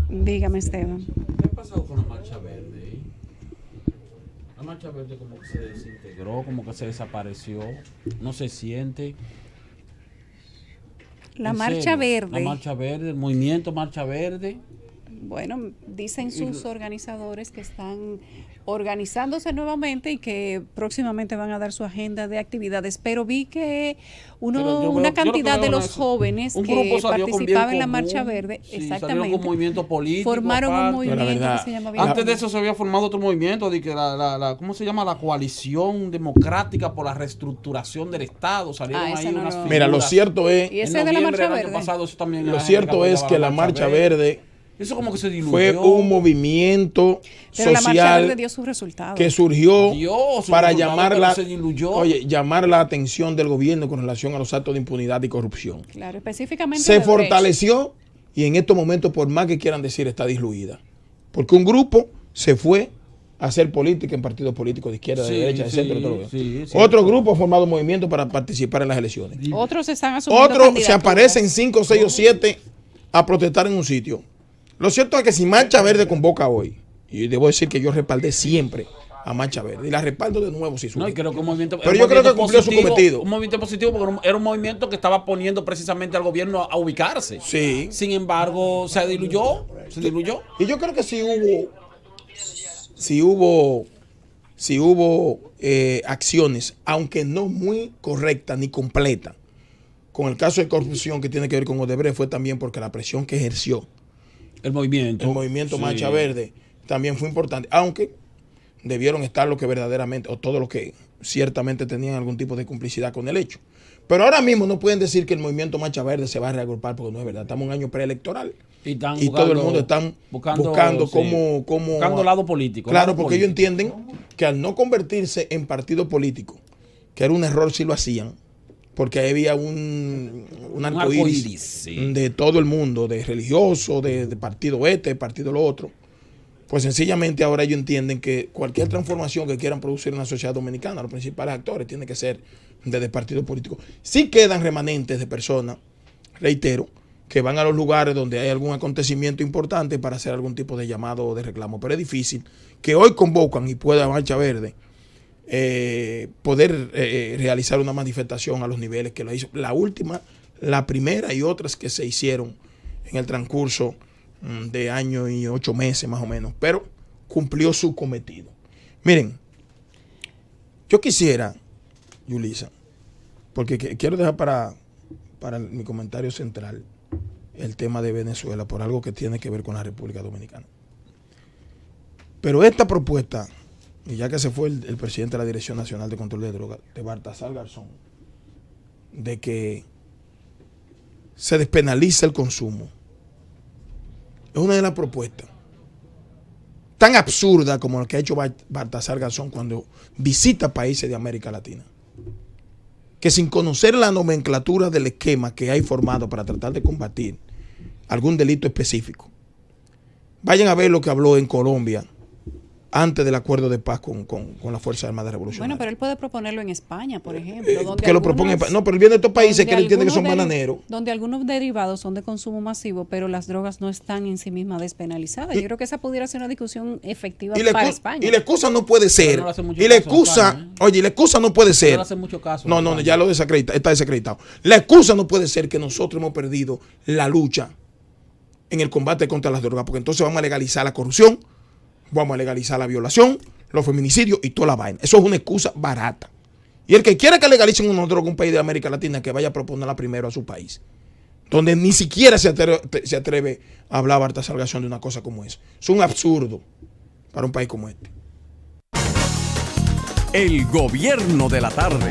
Dígame, Esteban. ¿Qué ha pasado con la marcha verde? La marcha verde como que se desintegró, como que se desapareció, no se siente. La ¿En marcha serio? verde. La marcha verde, el movimiento marcha verde. Bueno, dicen sus organizadores que están organizándose nuevamente y que próximamente van a dar su agenda de actividades, pero vi que Pero yo veo- una yo lo que cantidad veo de no los es- jóvenes un que grupo salió con bien participaban en la común, Marcha Verde, sí, salieron exactamente, con movimiento político formaron un aparte. movimiento Pero la verdad, que se llama Bien Antes de Común. eso se había formado otro movimiento de que ¿cómo se llama? La coalición democrática por la reestructuración del Estado. Salieron Ah, ese ahí no unas lo- Mira, lo figuras. cierto es, Y En ese de la noviembre Marcha del año Verde. pasado, eso también lo la gente cierto es apoyaba que la marcha verde Eso como que se diluyó. Fue un movimiento Pero la Marcha social Verde dio sus resultados. que surgió Dio su para resultado, pero se diluyó. llamar la atención del gobierno con relación a los actos de impunidad y corrupción. Claro, específicamente Se de fortaleció y en estos momentos, por más que quieran decir, está diluida. Porque un grupo se fue a hacer política en partidos políticos de izquierda, de Sí, derecha, de sí, centro, todo lo sí, demás. sí. Otro grupo ha formado movimientos para participar en las elecciones. derechos. Otros están asumiendo Otros se candidaturas. aparecen 5, 6 o 7 a protestar en un sitio. Lo cierto es que si Marcha Verde convoca hoy, y debo decir que yo respaldé siempre a Marcha Verde, y la respaldo de nuevo si No, sube. y creo que un movimiento. Pero era yo un creo que movimiento cumplió su positivo, cometido. Un movimiento positivo porque era un movimiento que estaba poniendo precisamente al gobierno a ubicarse. Sí. Sin embargo, se diluyó. Se diluyó. Y yo creo que si hubo acciones, aunque no muy correctas ni completas, con el caso de corrupción que tiene que ver con Odebrecht, fue también porque la presión que ejerció El movimiento. el movimiento Sí. Marcha Verde también fue importante, aunque debieron estar lo que verdaderamente, o todo lo que ciertamente tenían algún tipo de complicidad con el hecho. Pero ahora mismo no pueden decir que el movimiento Marcha Verde se va a reagrupar porque no es verdad. Estamos en un año preelectoral. Y están Y todo el mundo está buscando sí, cómo buscando lado político. Claro, lado porque ellos político. entienden que al no convertirse en partido político, que era un error si lo hacían, porque ahí había un arcoíris arcoíris, sí. de todo el mundo, de religioso, de partido este, de partido lo otro. Pues sencillamente ahora ellos entienden que cualquier transformación que quieran producir en la sociedad dominicana, los principales actores tiene que ser desde partido político. Sí quedan remanentes de personas, reitero, que van a los lugares donde hay algún acontecimiento importante para hacer algún tipo de llamado o de reclamo. Pero es difícil que hoy convocan y pueda Marcha Verde poder realizar una manifestación a los niveles que lo hizo. La última, la primera y otras que se hicieron en el transcurso de año y 8 meses más o menos, pero cumplió su cometido. Miren, yo quisiera, Yulisa, porque quiero dejar para mi comentario central el tema de Venezuela por algo que tiene que ver con la República Dominicana. Pero esta propuesta, y ya que se fue el presidente de la Dirección Nacional de Control de Drogas, de Baltasar Garzón, de que se despenaliza el consumo, es una de las propuestas tan absurda como la que ha hecho Baltasar Garzón cuando visita países de América Latina, que sin conocer la nomenclatura del esquema que hay formado para tratar de combatir algún delito específico, vayan a ver lo que habló en Colombia antes del acuerdo de paz con las Fuerzas Armadas Revolucionarias. Bueno, pero él puede proponerlo en España, por ejemplo. Donde que lo propone. No, pero él viene de estos países que él entiende que son bananeros. Donde algunos derivados son de consumo masivo, pero las drogas no están en sí mismas despenalizadas. Yo creo que esa pudiera ser una discusión efectiva para España. Y la excusa no puede ser. No le hace mucho Y la caso a excusa, España, oye, y la excusa no puede ser. No le hace mucho caso. No, ya lo desacredita, está desacreditado. La excusa no puede ser que nosotros hemos perdido la lucha en el combate contra las drogas, porque entonces vamos a legalizar la corrupción, vamos a legalizar la violación, los feminicidios y toda la vaina. Eso es una excusa barata. Y el que quiera que legalicen una droga en un país de América Latina, que vaya a proponerla primero a su país, donde ni siquiera se atreve a hablar Baltasar Garzón de una cosa como esa. Es un absurdo para un país como este. El gobierno de la tarde.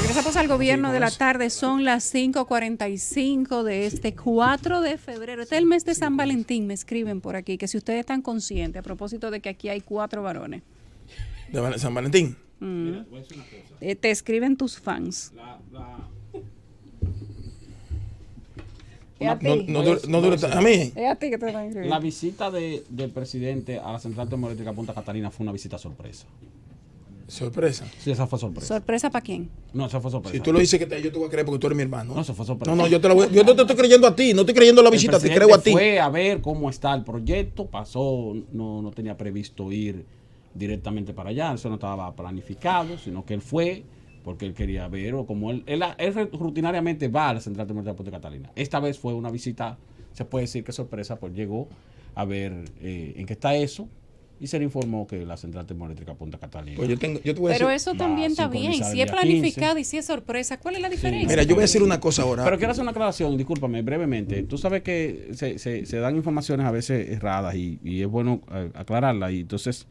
Regresamos al gobierno de la tarde, son las 5:45 de este 4 de febrero. Este es el mes de San Valentín, me escriben por aquí, que si ustedes están conscientes, a propósito de que aquí hay 4 varones. ¿De San Valentín? Te escriben tus fans. Es a ti. A mí. Es a ti que te están escribiendo. La visita del presidente a la central termoeléctrica Punta Catalina fue una visita sorpresa. Sorpresa. Sí, esa fue sorpresa. ¿Sorpresa para quién? No, esa fue sorpresa. Si tú lo dices que yo te voy a creer porque tú eres mi hermano. No, eso fue sorpresa. No, yo no te estoy creyendo a ti, no estoy creyendo la visita, te creo a ti. Fue a ver cómo está el proyecto, pasó, no tenía previsto ir directamente para allá, eso no estaba planificado, sino que él fue porque él quería ver, o como él rutinariamente va a la central termoeléctrica de Punta Catalina. Esta vez fue una visita, se puede decir que sorpresa, pues llegó a ver en qué está eso. Y se le informó que la central termoeléctrica Punta Catalina. Pues yo te voy a Pero decir, eso también está bien. Si es planificado y si es sorpresa, ¿cuál es la diferencia? mira, yo voy a decir una cosa ahora. Pero quiero hacer una aclaración, discúlpame, brevemente. Tú sabes que se dan informaciones a veces erradas y es bueno aclararlas. Y entonces,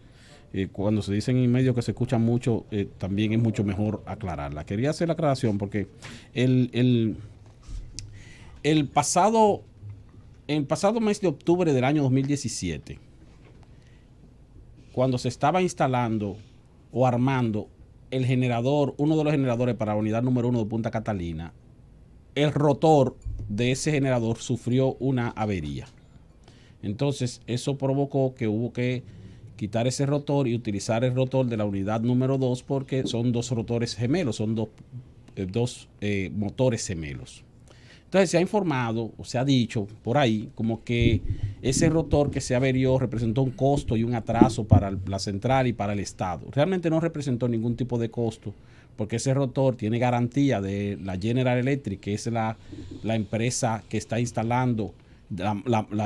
cuando se dicen en medios que se escuchan mucho, también es mucho mejor aclararla. Quería hacer la aclaración porque el pasado En el pasado mes de octubre del año 2017, cuando se estaba instalando o armando el generador, uno de los generadores para la unidad número 1 de Punta Catalina, el rotor de ese generador sufrió una avería. Entonces, eso provocó que hubo que quitar ese rotor y utilizar el rotor de la unidad número 2 porque son dos rotores gemelos, son dos motores gemelos. Entonces se ha informado o se ha dicho por ahí como que ese rotor que se averió representó un costo y un atraso para la central y para el Estado. Realmente no representó ningún tipo de costo porque ese rotor tiene garantía de la General Electric, que es la empresa que está instalando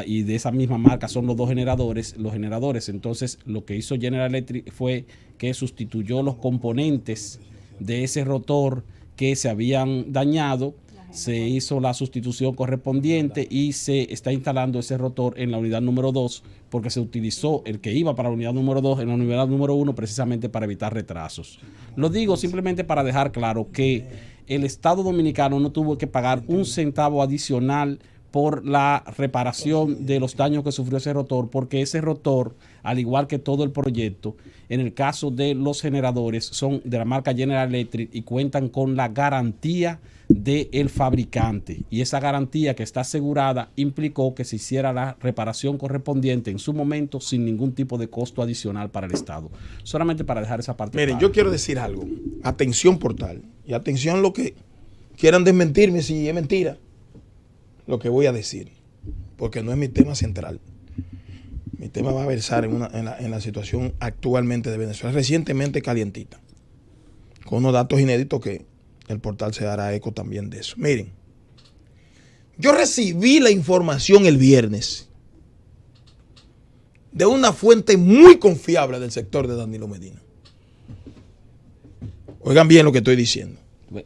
y de esa misma marca son los generadores. Entonces lo que hizo General Electric fue que sustituyó los componentes de ese rotor que se habían dañado. Se hizo la sustitución correspondiente y se está instalando ese rotor en la unidad número 2 porque se utilizó el que iba para la unidad número 2 en la unidad número 1 precisamente para evitar retrasos. Lo digo simplemente para dejar claro que el Estado Dominicano no tuvo que pagar un centavo adicional por la reparación de los daños que sufrió ese rotor, porque ese rotor, al igual que todo el proyecto, en el caso de los generadores, son de la marca General Electric y cuentan con la garantía del fabricante, y esa garantía que está asegurada implicó que se hiciera la reparación correspondiente en su momento sin ningún tipo de costo adicional para el Estado. Solamente para dejar esa parte. Miren, yo quiero decir algo. Atención, portal, y atención lo que quieran desmentirme si es mentira lo que voy a decir, porque no es mi tema central. Mi tema va a versar en la situación actualmente de Venezuela, recientemente calientita, con unos datos inéditos que el portal se dará eco también de eso. Miren, yo recibí la información el viernes de una fuente muy confiable del sector de Danilo Medina. Oigan bien lo que estoy diciendo.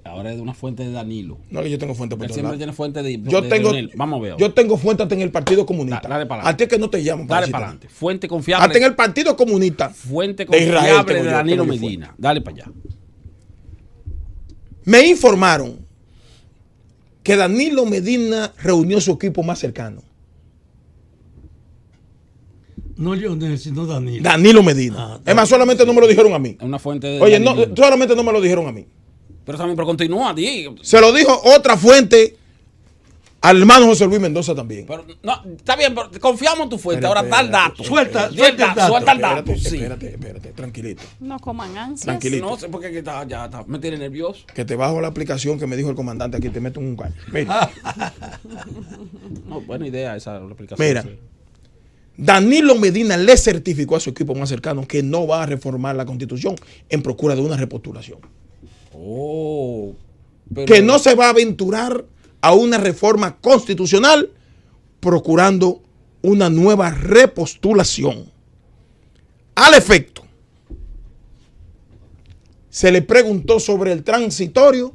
Ahora es de una fuente de Danilo. No, que yo tengo fuente por Él todos siempre lados. tiene fuente de Leonel. Vamos a ver. Yo tengo fuente hasta en el Partido Comunista. Dale para A adelante. ti es que no te llamo para Dale decirte para nada. adelante. Fuente confiable. Hasta en el Partido Comunista Fuente de Israel confiable tengo de yo, Danilo tengo yo Medina. fuente. Dale para allá. Me informaron que Danilo Medina reunió su equipo más cercano. No Leonel, sino Danilo. Danilo Medina. Es más, solamente no me lo dijeron a mí. Es una fuente de Oye, no, Danilo. solamente no me lo dijeron a mí. Pero también, pero continúa, di. Se lo dijo otra fuente al hermano José Luis Mendoza también. Pero, no, está bien, pero confiamos en tu fuente. Espérate, Ahora da el dato. Suelta Di el el dato. Suelta el dato. Espérate, Sí. espérate, tranquilito. No coman ansias. Tranquilito. No sé por qué ya está, me tiene nervioso. Que te bajo la aplicación que me dijo el comandante aquí, te meto en un caño. Mira, No, buena idea esa la aplicación. mira. Sí. Danilo Medina le certificó a su equipo más cercano que no va a reformar la Constitución en procura de una repostulación. Oh. Pero, Que no se va a aventurar a una reforma constitucional procurando una nueva repostulación. Al efecto, se le preguntó sobre el transitorio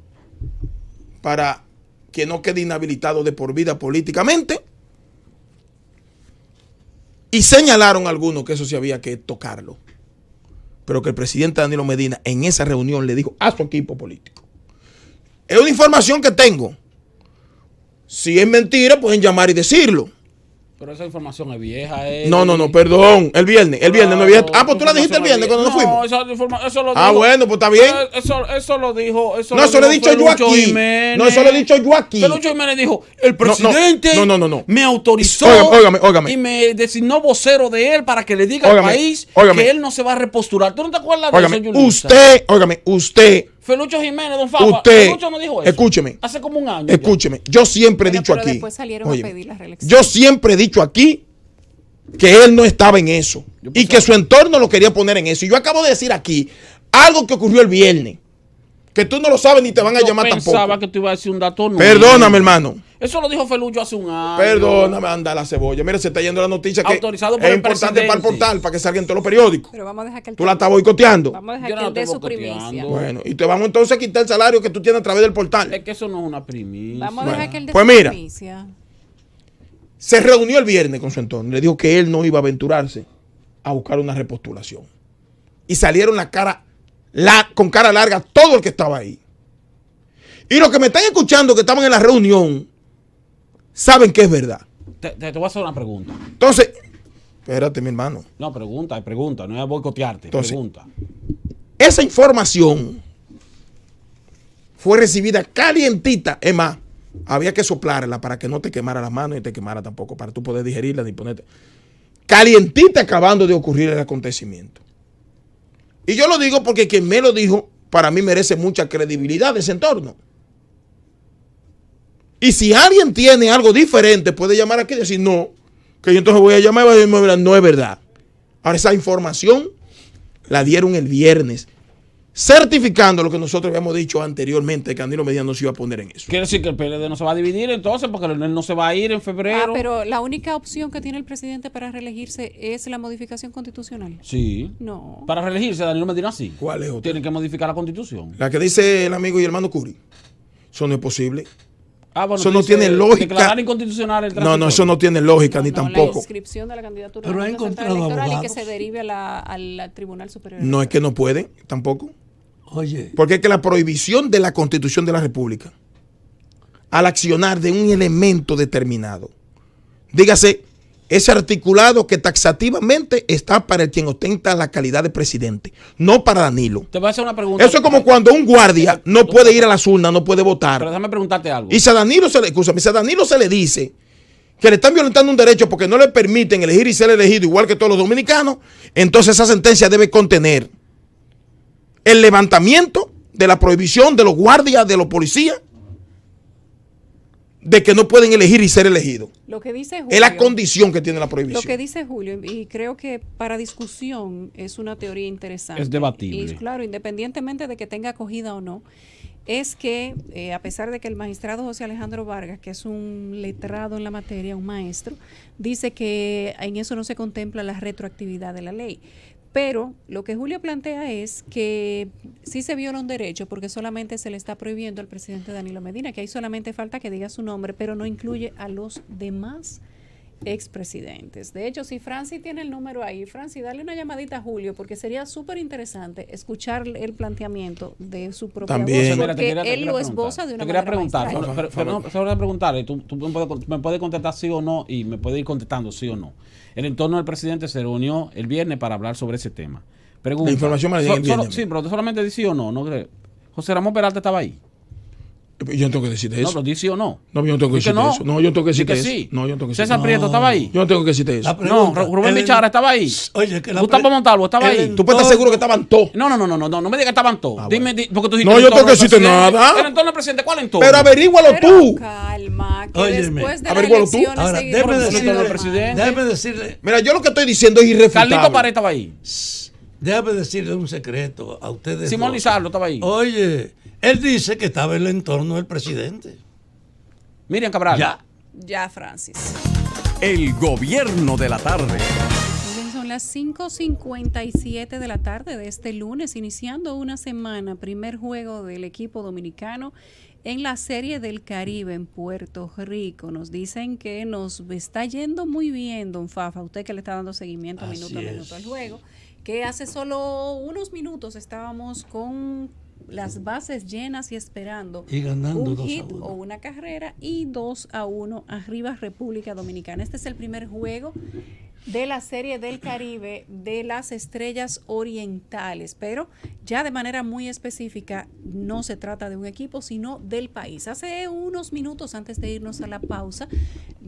para que no quede inhabilitado de por vida políticamente y señalaron algunos que eso sí había que tocarlo, pero que el presidente Danilo Medina en esa reunión le dijo a su equipo político: es una información que tengo. Si es mentira, pueden llamar y decirlo. Pero esa información es vieja. No, perdón. El viernes no es vieja. Ah, pues tú la dijiste el viernes cuando nos fuimos. Eso lo dijo. Ah, bueno, pues está bien. Eso lo dijo. No, eso lo he dicho yo aquí. Jiménez. No, eso lo he dicho yo aquí. Felucho Jiménez dijo: el presidente No. me autorizó Óigame. y me designó vocero de él para que le diga al país que él no se va a repostular. ¿Tú no te acuerdas de eso, Yulisa? Usted. Felucho Jiménez, don Fafa. Usted. Felucho no dijo eso. Escúcheme. Hace como un año. Escúcheme. Yo siempre he dicho Pero aquí. después salieron Oye, a pedir la reelección. yo siempre he dicho aquí que él no estaba en eso y que su entorno lo quería poner en eso. Y yo acabo de decir aquí algo que ocurrió el viernes, que tú no lo sabes ni te van a llamar tampoco. Pensaba que tú ibas a decir un dato nuevo. Perdóname, hermano. Eso lo dijo Felucho hace un año. Perdóname, anda la cebolla. Mira, se está yendo la noticia que Autorizado por es el importante para el presidente. portal, para que salga en todos los periódicos. Pero vamos a dejar que él Tú la estás boicoteando. Vamos a dejar Yo que no él dé estoy su primicia. boicoteando. Bueno, y te vamos entonces a quitar el salario que tú tienes a través del portal. Es que eso no es una primicia. Vamos a dejar que él dé Pues su mira. primicia. Se reunió el viernes con su entorno y le dijo que él no iba a aventurarse a buscar una repostulación. Y salieron con cara larga todo el que estaba ahí. Y los que me están escuchando que estaban en la reunión saben que es verdad. te voy a hacer una pregunta. Entonces, espérate, mi hermano. No, pregunta, no es a boicotearte, Entonces, pregunta. Esa información fue recibida calientita. Es más, había que soplarla para que no te quemara las manos y te quemara tampoco, para tú poder digerirla ni ponerte. Calientita acabando de ocurrir el acontecimiento. Y yo lo digo porque quien me lo dijo, para mí merece mucha credibilidad de ese entorno. Y si alguien tiene algo diferente, puede llamar aquí y decir, no, que yo entonces voy a llamar y voy a decir, no es verdad. Ahora, esa información la dieron el viernes, certificando lo que nosotros habíamos dicho anteriormente, que Danilo Medina no se iba a poner en eso. Quiere decir que el PLD no se va a dividir entonces, porque él no se va a ir en febrero. Pero la única opción que tiene el presidente para reelegirse es la modificación constitucional. Sí. No. Para reelegirse, Danilo Medina sí. ¿Cuál es otra? Tienen que modificar la constitución. La que dice el amigo y hermano Curi. Eso no es posible. Bueno, eso no dice, tiene lógica. Declarar inconstitucional el No, eso no tiene lógica ni La tampoco. inscripción de la candidatura Pero a ha la Junta Central encontrado Electoral y que abogados. se derive al Tribunal Superior. No es que no pueden tampoco. Oye, Porque es que la prohibición de la Constitución de la República al accionar de un elemento determinado, dígase, ese articulado que taxativamente está para quien ostenta la calidad de presidente, no para Danilo. Te voy a hacer una pregunta. Eso es como cuando un guardia no puede ir a las urnas, no puede votar. Pero déjame preguntarte algo. Y si a Danilo se le dice que le están violentando un derecho porque no le permiten elegir y ser elegido igual que todos los dominicanos, entonces esa sentencia debe contener el levantamiento de la prohibición de los guardias, de los policías, de que no pueden elegir y ser elegidos. Lo que dice Julio, Es la condición que tiene la lo prohibición. que dice Julio, y creo que para discusión es una teoría interesante. Es debatible. Y claro, independientemente de que tenga acogida o no, es que a pesar de que el magistrado José Alejandro Vargas, que es un letrado en la materia, un maestro, dice que en eso no se contempla la retroactividad de la ley. Pero lo que Julio plantea es que sí se viola un derecho porque solamente se le está prohibiendo al presidente Danilo Medina, que ahí solamente falta que diga su nombre, pero no incluye a los demás expresidentes. De hecho, si Francis tiene el número ahí, Francis, dale una llamadita a Julio porque sería súper interesante escuchar el planteamiento de su propia También. voz, Mira, porque él lo esboza de una Te quería manera preguntar, magistral. sobre preguntarle, tú me puedes contestar sí o no y me puedes ir contestando sí o no. El entorno del presidente se reunió el viernes para hablar sobre ese tema. Pregunta, La información me la llega el viernes. Sí, pero tú solamente di sí o no, ¿no crees? José Ramón Peralta estaba ahí. Yo no tengo que decirte No, eso. pero di sí o no. No, yo no tengo que Di que decirte eso. No, yo no tengo que Di decirte eso. sí. No, yo no tengo que decirte César eso. Prieto estaba ahí. Yo no tengo que decirte eso. La pregunta, No, Rubén el- Bichara estaba ahí. Oye, que la Gustavo Montalvo estaba el ahí. Tú puedes estar seguro que estaban todos. No me digas que estaban todos. Ah, Dime, bueno. porque tú No, dijiste yo el entorno tengo que del decirte presidente. nada. El entorno del presidente, ¿cuál entorno? Pero averígualo Pero tú. calma, que Óyeme. después de las Averígualo tú. elecciones Ahora, seguiremos déjeme con decirle el al tema. presidente. déjeme decirle, Mira, yo lo que estoy diciendo es irrefutable. Carlito Pared estaba ahí. déjame decirle un secreto a ustedes. Simón dos. Lizardo estaba ahí. Oye, él dice que estaba en el entorno del presidente. Miriam Cabral. Ya. Ya, Francis. El gobierno de la tarde. Bien, son las 5:57 de la tarde de este lunes, iniciando una semana, primer juego del equipo dominicano en la Serie del Caribe en Puerto Rico. Nos dicen que nos está yendo muy bien, don Fafa, usted que le está dando seguimiento Así minuto a minuto es. al juego, que hace solo unos minutos estábamos con las bases llenas y esperando Y ganando un 2-1. hit o una carrera y 2-1 arriba República Dominicana. Este es el primer juego de la Serie del Caribe de las Estrellas Orientales, pero ya de manera muy específica no se trata de un equipo, sino del país. Hace unos minutos antes de irnos a la pausa,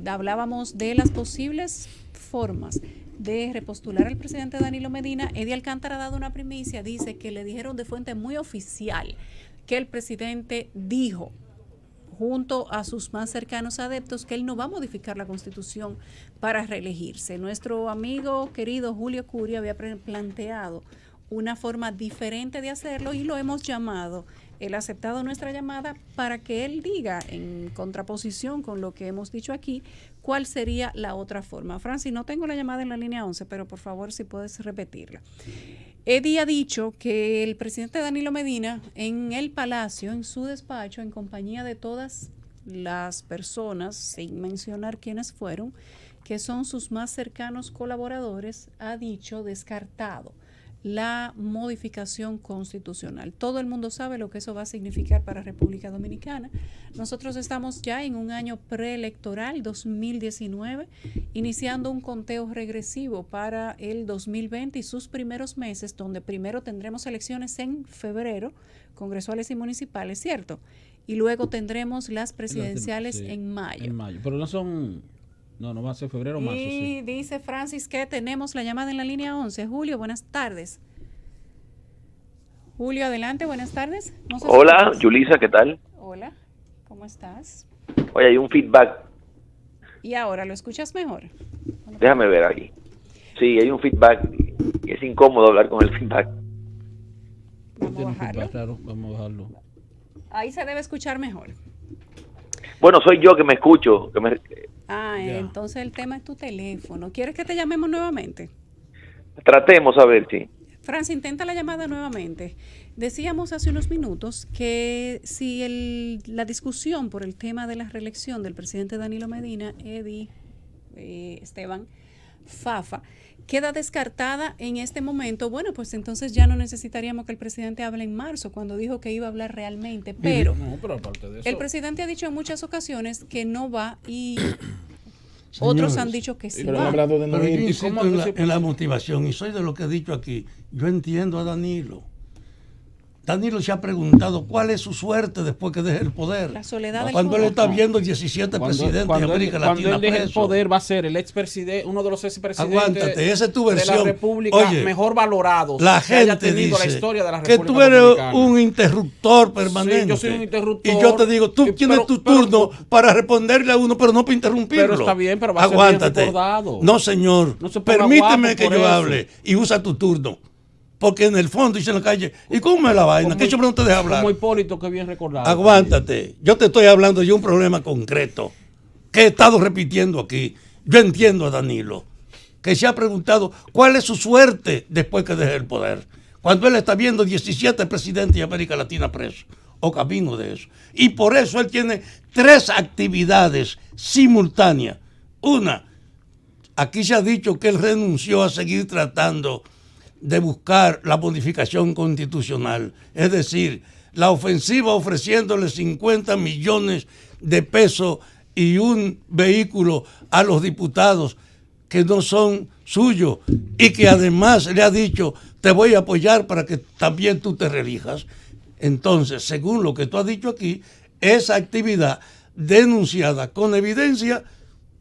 hablábamos de las posibles formas de repostular al presidente Danilo Medina. Eddie Alcántara ha dado una primicia, dice que le dijeron de fuente muy oficial que el presidente dijo junto a sus más cercanos adeptos que él no va a modificar la Constitución para reelegirse. Nuestro amigo querido Julio Curia había planteado una forma diferente de hacerlo y lo hemos llamado. Él ha aceptado nuestra llamada para que él diga, en contraposición con lo que hemos dicho aquí, cuál sería la otra forma. Francis, no tengo la llamada en la línea 11, pero por favor si puedes repetirla. Eddie ha dicho que el presidente Danilo Medina en el Palacio, en su despacho, en compañía de todas las personas, sin mencionar quiénes fueron, que son sus más cercanos colaboradores, ha dicho descartado la modificación constitucional. Todo el mundo sabe lo que eso va a significar para República Dominicana. Nosotros estamos ya en un año preelectoral, 2019, iniciando un conteo regresivo para el 2020 y sus primeros meses, donde primero tendremos elecciones en febrero, congresuales y municipales, ¿cierto? Y luego tendremos las presidenciales Sí, en mayo. En mayo, pero no son... No va a ser febrero o marzo, Y sí. dice Francis que tenemos la llamada en la línea 11. Julio, buenas tardes. Julio, adelante, buenas tardes. ¿Nos Hola, escuchas? Yulisa, ¿qué tal? Hola, ¿cómo estás? Oye, hay un feedback. ¿Y ahora lo escuchas mejor? Déjame ver aquí. Sí, hay un feedback. Es incómodo hablar con el feedback. Vamos a Tiene un bajarlo. feedback raro, vamos a bajarlo. Ahí se debe escuchar mejor. Bueno, soy yo que me escucho. Ya. Entonces el tema es tu teléfono. ¿Quieres que te llamemos nuevamente? Tratemos a ver, sí. Francis, intenta la llamada nuevamente. Decíamos hace unos minutos que si la discusión por el tema de la reelección del presidente Danilo Medina, Esteban Fafa, queda descartada en este momento, bueno, pues entonces ya no necesitaríamos que el presidente hable en marzo, cuando dijo que iba a hablar realmente, pero No, pero aparte de eso... el presidente ha dicho en muchas ocasiones que no va y Señores, otros han dicho que sí Pero han va. hablado de no Pero yo ir. insisto cómo en que en la motivación y soy de lo que he dicho aquí. Yo entiendo a Danilo. Danilo se ha preguntado cuál es su suerte después que deje el poder. La soledad del Cuando él poder. está viendo 17 presidentes de América cuando Latina él deje el presos. poder va a ser el expresidente, uno de los expresidentes Aguántate, esa es tu de versión. la República Oye, mejor valorados La que haya gente tenido dice la historia de la que República tú eres Dominicana. un interruptor permanente. Sí, yo soy un interruptor. Y yo te digo, tú tienes tu turno para responderle a uno, pero no para interrumpirlo. Pero está bien, pero va a ser bien Aguántate. recordado. No, señor. No se ponga Permíteme guapo que por yo eso. hable y usa tu turno. Porque en el fondo dice en la calle, ¿y cómo es la vaina? ¿Qué siempre no te deja hablar? Como Hipólito, que bien recordado. Aguántate. Yo te estoy hablando de un problema concreto que he estado repitiendo aquí. Yo entiendo a Danilo, que se ha preguntado cuál es su suerte después que deje el poder. Cuando él está viendo 17 presidentes de América Latina presos o camino de eso. Y por eso él tiene 3 actividades simultáneas. Una, aquí se ha dicho que él renunció a seguir tratando de buscar la modificación constitucional. Es decir, la ofensiva ofreciéndole 50 millones de pesos y un vehículo a los diputados que no son suyos y que además le ha dicho, te voy a apoyar para que también tú te reelijas. Entonces, según lo que tú has dicho aquí, esa actividad denunciada con evidencia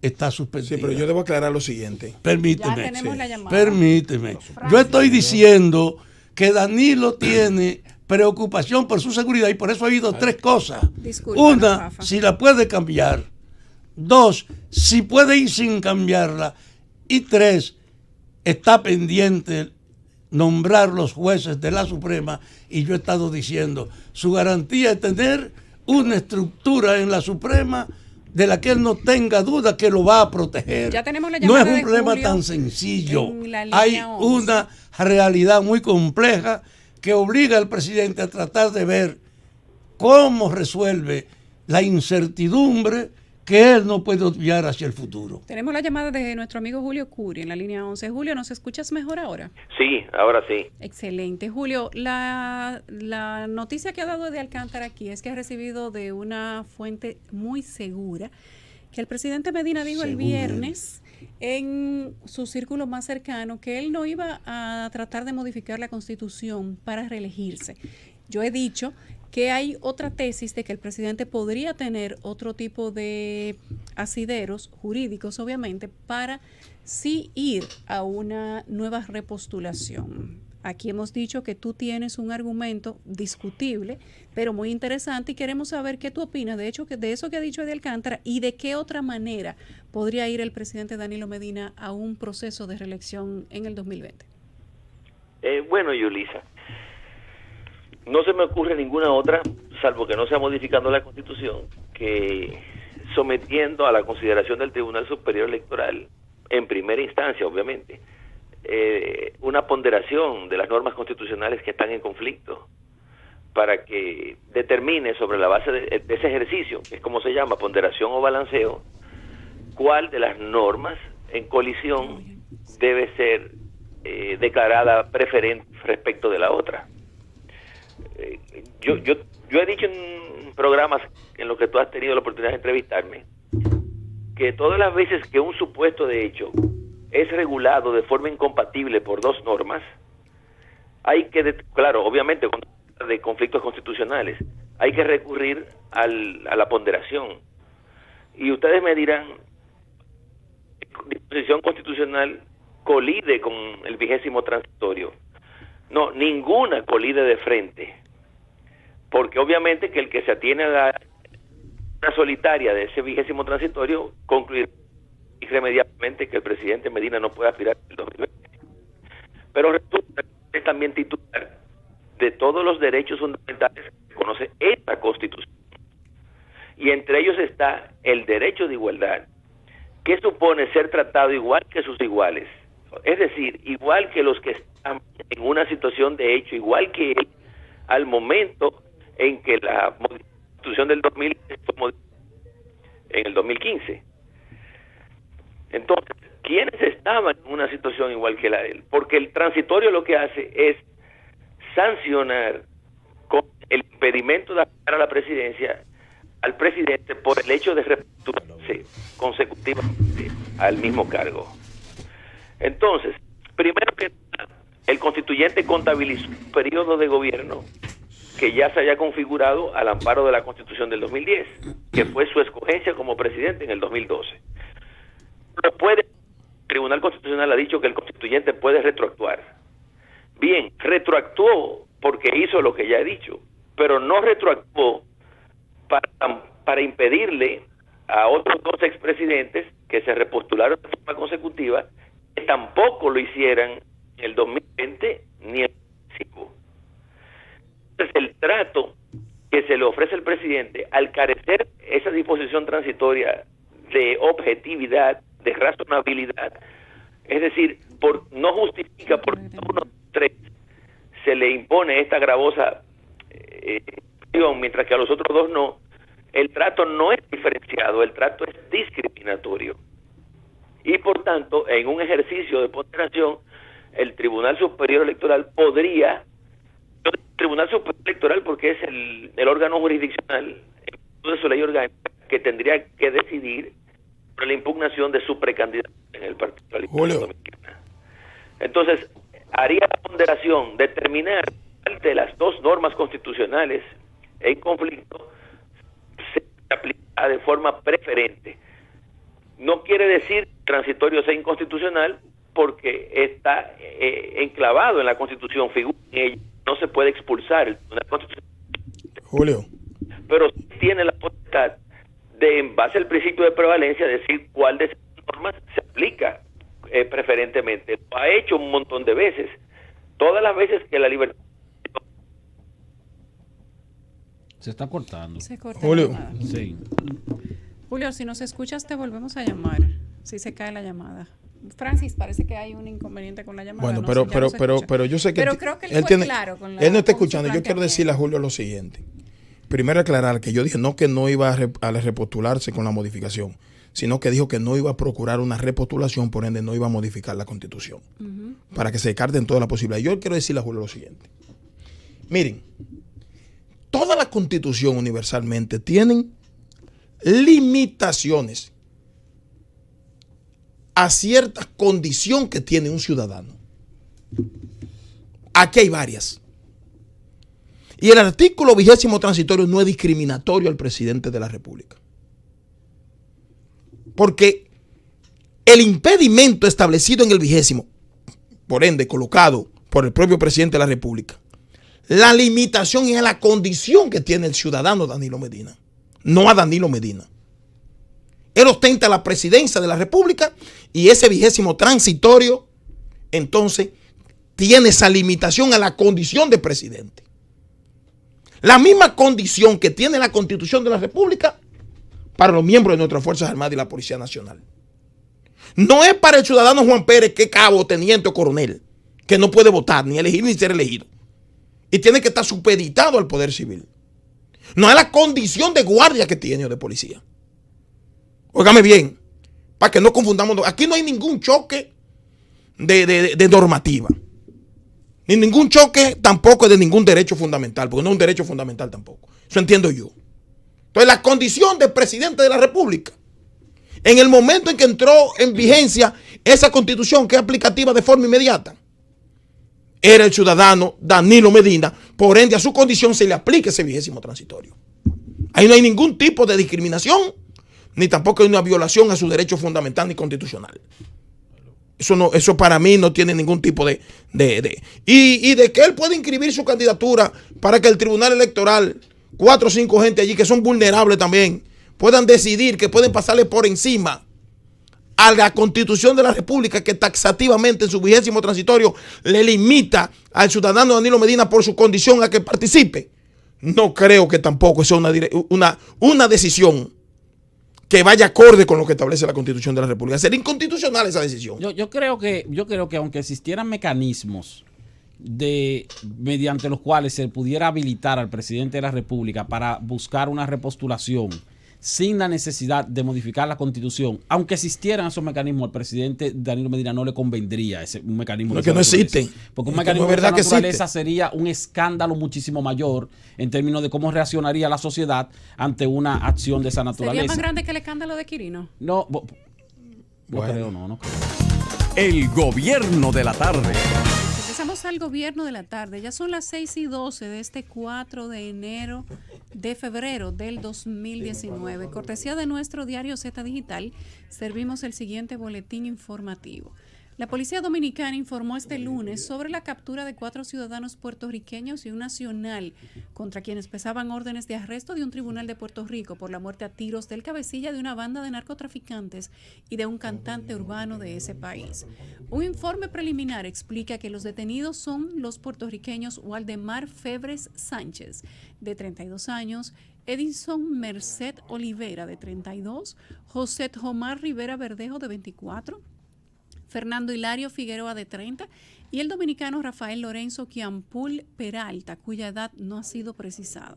está suspendida. Sí, pero yo debo aclarar lo siguiente. Ya Permíteme. tenemos la llamada. Permíteme. Yo estoy diciendo que Danilo tiene preocupación por su seguridad y por eso ha habido 3 cosas. Disculpa, Una, Rafa. si la puede cambiar. 2, si puede ir sin cambiarla. Y 3, está pendiente nombrar los jueces de la Suprema. Y yo he estado diciendo, su garantía es tener una estructura en la Suprema de la que él no tenga duda que lo va a proteger. Ya tenemos la No llamada es un de problema Julio tan sencillo. en la línea Hay 11. una realidad muy compleja que obliga al presidente a tratar de ver cómo resuelve la incertidumbre que él no puede obviar hacia el futuro. Tenemos la llamada de nuestro amigo Julio Curi en la línea 11. Julio, ¿nos escuchas mejor ahora? Sí, ahora sí. Excelente. Julio, la noticia que ha dado de Alcántara aquí es que ha recibido de una fuente muy segura que el presidente Medina dijo el viernes en su círculo más cercano que él no iba a tratar de modificar la Constitución para reelegirse. Yo he dicho que hay otra tesis de que el presidente podría tener otro tipo de asideros jurídicos, obviamente, para sí ir a una nueva repostulación. Aquí hemos dicho que tú tienes un argumento discutible, pero muy interesante, y queremos saber qué tú opinas, de hecho, de eso que ha dicho Eddie Alcántara, y de qué otra manera podría ir el presidente Danilo Medina a un proceso de reelección en el 2020. Bueno, Yulisa, no se me ocurre ninguna otra, salvo que no sea modificando la Constitución, que sometiendo a la consideración del Tribunal Superior Electoral, en primera instancia, obviamente, una ponderación de las normas constitucionales que están en conflicto para que determine sobre la base de ese ejercicio, que es como se llama, ponderación o balanceo, cuál de las normas en colisión debe ser declarada preferente respecto de la otra. Yo he dicho en programas en los que tú has tenido la oportunidad de entrevistarme que todas las veces que un supuesto de hecho es regulado de forma incompatible por dos normas, hay que, claro, obviamente cuando se trata de conflictos constitucionales, hay que recurrir a la ponderación. Y ustedes me dirán, disposición constitucional colide con el 20º transitorio. No, ninguna colide de frente, porque obviamente que el que se atiene a la solitaria de ese 20º transitorio concluirá irremediablemente que el presidente Medina no puede aspirar en el 2020. Pero resulta que es también titular de todos los derechos fundamentales que conoce esta Constitución. Y entre ellos está el derecho de igualdad, que supone ser tratado igual que sus iguales. Es decir, igual que los que están en una situación de hecho, igual que él, al momento en que la Constitución del 2000 en el 2015. Entonces, ¿quiénes estaban en una situación igual que la de él? Porque el transitorio lo que hace es sancionar con el impedimento de aspirar a la presidencia al presidente por el hecho de repostularse consecutivamente al mismo cargo. Entonces, primero que nada, el constituyente contabilizó un periodo de gobierno que ya se haya configurado al amparo de la Constitución del 2010, que fue su escogencia como presidente en el 2012. El Tribunal Constitucional ha dicho que el constituyente puede retroactuar. Bien, retroactuó porque hizo lo que ya he dicho, pero no retroactuó para impedirle a otros dos expresidentes que se repostularon de forma consecutiva que tampoco lo hicieran en el 2020 ni en el 2025. Entonces, el trato que se le ofrece al presidente, al carecer esa disposición transitoria de objetividad, de razonabilidad, es decir, no justifica por uno de los tres se le impone esta gravosa mientras que a los otros dos no, el trato no es diferenciado, el trato es discriminatorio. Y por tanto, en un ejercicio de ponderación, el Tribunal Superior Electoral podría, el Tribunal Superior Electoral porque es el órgano jurisdiccional de su ley orgánica que tendría que decidir sobre la impugnación de su precandidato en el Partido Dominicana. Entonces, haría la ponderación, determinar cuál de las dos normas constitucionales en conflicto se aplica de forma preferente. No quiere decir que el transitorio sea inconstitucional porque está enclavado en la Constitución, figura en ella, no se puede expulsar el Tribunal Constitucional. Julio. Pero tiene la potestad de, en base al principio de prevalencia, decir cuál de esas normas se aplica preferentemente. Lo ha hecho un montón de veces. Todas las veces que la libertad... Se está cortando. Se corta Julio. la llamada. Sí. Julio, si nos escuchas, te volvemos a llamar. Si se cae la llamada. Francis, parece que hay un inconveniente con la llamada. Bueno, no pero, sé, ya no se escucha. pero yo sé que Pero creo que él fue claro con la, él no está con su escuchando. Yo quiero planteamiento. decirle a Julio lo siguiente. Primero aclarar que yo dije no que no iba a repostularse con la modificación, sino que dijo que no iba a procurar una repostulación, por ende no iba a modificar la Constitución, para que se descarten todas las posibilidades. Yo quiero decirle a Julio lo siguiente. Miren, todas las constituciones universalmente tienen limitaciones a cierta condición que tiene un ciudadano. Aquí hay varias. Y el artículo 20º transitorio no es discriminatorio al presidente de la República. Porque el impedimento establecido en el 20º, por ende colocado por el propio presidente de la República, la limitación es a la condición que tiene el ciudadano Danilo Medina, no a Danilo Medina. Él ostenta la presidencia de la República y ese 20º transitorio, entonces, tiene esa limitación a la condición de presidente. La misma condición que tiene la Constitución de la República para los miembros de nuestras Fuerzas Armadas y la Policía Nacional. No es para el ciudadano Juan Pérez, que es cabo, teniente o coronel, que no puede votar, ni elegir, ni ser elegido. Y tiene que estar supeditado al poder civil. No es la condición de guardia que tiene o de policía. Óigame bien, para que no confundamos. Aquí no hay ningún choque de normativa. Ni ningún choque tampoco es de ningún derecho fundamental, porque no es un derecho fundamental tampoco. Eso entiendo yo. Entonces, la condición del presidente de la República, en el momento en que entró en vigencia esa constitución que es aplicativa de forma inmediata, era el ciudadano Danilo Medina, por ende a su condición se le aplica ese 20º transitorio. Ahí no hay ningún tipo de discriminación, ni tampoco hay una violación a su derecho fundamental ni constitucional. Eso para mí no tiene ningún tipo de y de que él puede inscribir su candidatura para que el Tribunal Electoral, 4 o 5 gente allí que son vulnerables también, puedan decidir que pueden pasarle por encima a la Constitución de la República, que taxativamente en su 20º transitorio le limita al ciudadano Danilo Medina por su condición a que participe. No creo que tampoco sea una decisión que vaya acorde con lo que establece la Constitución de la República. Sería inconstitucional esa decisión. Yo creo que aunque existieran mecanismos mediante los cuales se pudiera habilitar al presidente de la República para buscar una repostulación sin la necesidad de modificar la Constitución, aunque existieran esos mecanismos, al presidente Danilo Medina no le convendría un mecanismo de esa naturaleza. No existen. Porque un mecanismo de esa naturaleza sería un escándalo muchísimo mayor en términos de cómo reaccionaría la sociedad ante una acción de esa naturaleza. ¿Sería más grande que el escándalo de Quirino? No creo. El gobierno de la tarde. Regresamos al gobierno de la tarde. Ya son las 6:12 de este 4 de febrero del 2019. Cortesía de nuestro diario Z Digital, servimos el siguiente boletín informativo. La Policía Dominicana informó este lunes sobre la captura de 4 ciudadanos puertorriqueños y un nacional contra quienes pesaban órdenes de arresto de un tribunal de Puerto Rico por la muerte a tiros del cabecilla de una banda de narcotraficantes y de un cantante urbano de ese país. Un informe preliminar explica que los detenidos son los puertorriqueños Waldemar Febres Sánchez, de 32 años, Edison Merced Olivera, de 32, José Omar Rivera Verdejo, de 24, Fernando Hilario Figueroa, de 30, y el dominicano Rafael Lorenzo Quiampul Peralta, cuya edad no ha sido precisada.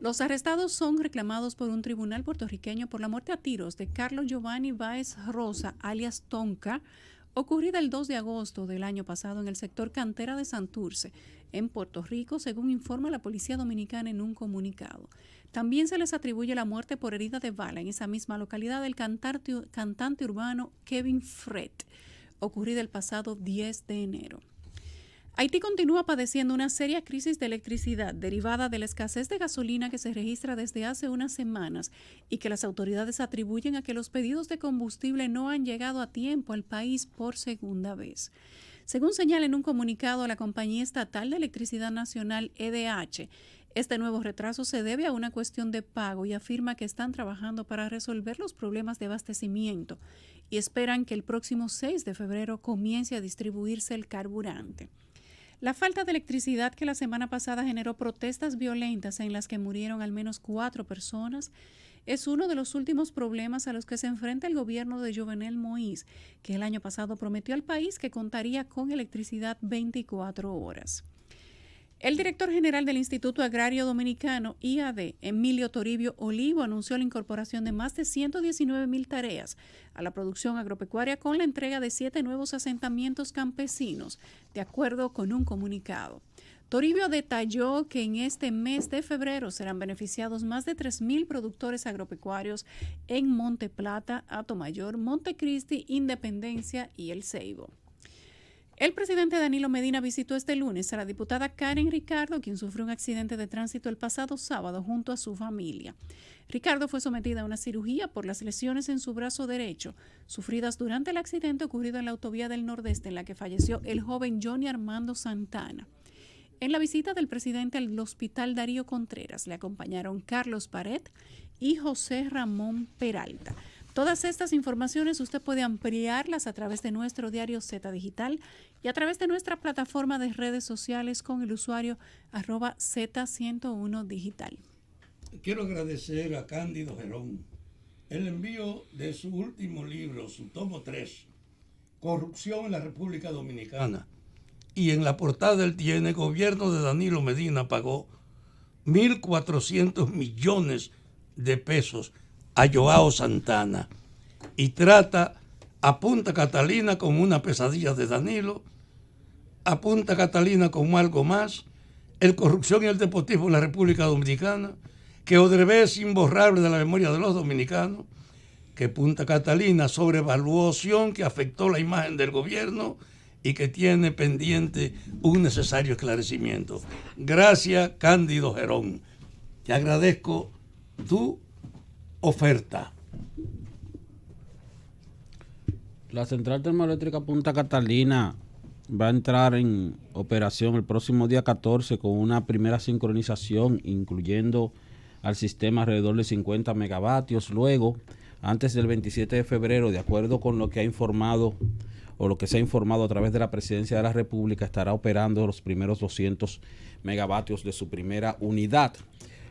Los arrestados son reclamados por un tribunal puertorriqueño por la muerte a tiros de Carlos Giovanni Báez Rosa, alias Tonka, ocurrida el 2 de agosto del año pasado en el sector Cantera de Santurce, en Puerto Rico, según informa la Policía Dominicana en un comunicado. También se les atribuye la muerte por herida de bala en esa misma localidad del cantante urbano Kevin Fred, ocurrida el pasado 10 de enero. Haití continúa padeciendo una seria crisis de electricidad derivada de la escasez de gasolina que se registra desde hace unas semanas y que las autoridades atribuyen a que los pedidos de combustible no han llegado a tiempo al país por segunda vez. Según señala en un comunicado la Compañía Estatal de Electricidad Nacional, EDH, este nuevo retraso se debe a una cuestión de pago y afirma que están trabajando para resolver los problemas de abastecimiento y esperan que el próximo 6 de febrero comience a distribuirse el carburante. La falta de electricidad que la semana pasada generó protestas violentas en las que murieron al menos 4 personas es uno de los últimos problemas a los que se enfrenta el gobierno de Jovenel Moïse, que el año pasado prometió al país que contaría con electricidad 24 horas. El director general del Instituto Agrario Dominicano, IAD, Emilio Toribio Olivo, anunció la incorporación de más de 119,000 tareas a la producción agropecuaria con la entrega de 7 nuevos asentamientos campesinos, de acuerdo con un comunicado. Toribio detalló que en este mes de febrero serán beneficiados más de 3,000 productores agropecuarios en Monte Plata, Atomayor, Montecristi, Independencia y El Ceibo. El presidente Danilo Medina visitó este lunes a la diputada Karen Ricardo, quien sufrió un accidente de tránsito el pasado sábado junto a su familia. Ricardo fue sometida a una cirugía por las lesiones en su brazo derecho, sufridas durante el accidente ocurrido en la autovía del Nordeste, en la que falleció el joven Johnny Armando Santana. En la visita del presidente al Hospital Darío Contreras le acompañaron Carlos Pared y José Ramón Peralta. Todas estas informaciones usted puede ampliarlas a través de nuestro diario Z Digital y a través de nuestra plataforma de redes sociales con el usuario @Z101 Digital. Quiero agradecer a Cándido Gerón el envío de su último libro, su tomo 3, Corrupción en la República Dominicana. Y en la portada él tiene: gobierno de Danilo Medina pagó 1.400 millones de pesos a Joao Santana, y trata a Punta Catalina como una pesadilla de Danilo, a Punta Catalina como algo más, el corrupción y el despotismo en la República Dominicana, que Odebrecht es imborrable de la memoria de los dominicanos, que Punta Catalina sobrevaluación que afectó la imagen del gobierno y que tiene pendiente un necesario esclarecimiento. Gracias, Cándido Gerón. Te agradezco tu oferta. La central termoeléctrica Punta Catalina va a entrar en operación el próximo día 14 con una primera sincronización, incluyendo al sistema alrededor de 50 megavatios. Luego, antes del 27 de febrero, de acuerdo con lo que ha informado o lo que se ha informado a través de la Presidencia de la República, estará operando los primeros 200 megavatios de su primera unidad,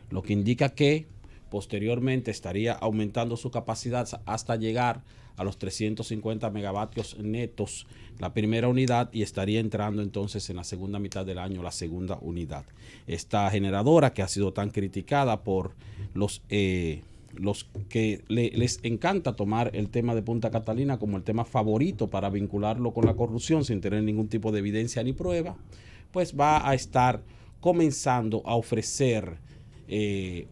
lo que indica que posteriormente estaría aumentando su capacidad hasta llegar a los 350 megavatios netos la primera unidad, y estaría entrando entonces en la segunda mitad del año la segunda unidad. Esta generadora, que ha sido tan criticada por los que les encanta tomar el tema de Punta Catalina como el tema favorito para vincularlo con la corrupción sin tener ningún tipo de evidencia ni prueba, pues va a estar comenzando a ofrecer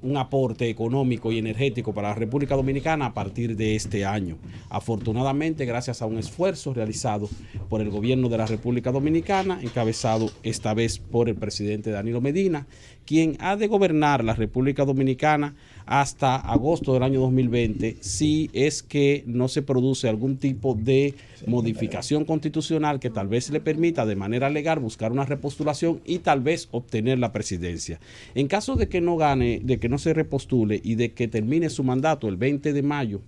un aporte económico y energético para la República Dominicana a partir de este año. Afortunadamente, gracias a un esfuerzo realizado por el gobierno de la República Dominicana, encabezado esta vez por el presidente Danilo Medina, quien ha de gobernar la República Dominicana hasta agosto del año 2020, si es que no se produce algún tipo de modificación constitucional que tal vez le permita de manera legal buscar una repostulación y tal vez obtener la presidencia. En caso de que no gane, de que no se repostule y de que termine su mandato el 20 de mayo,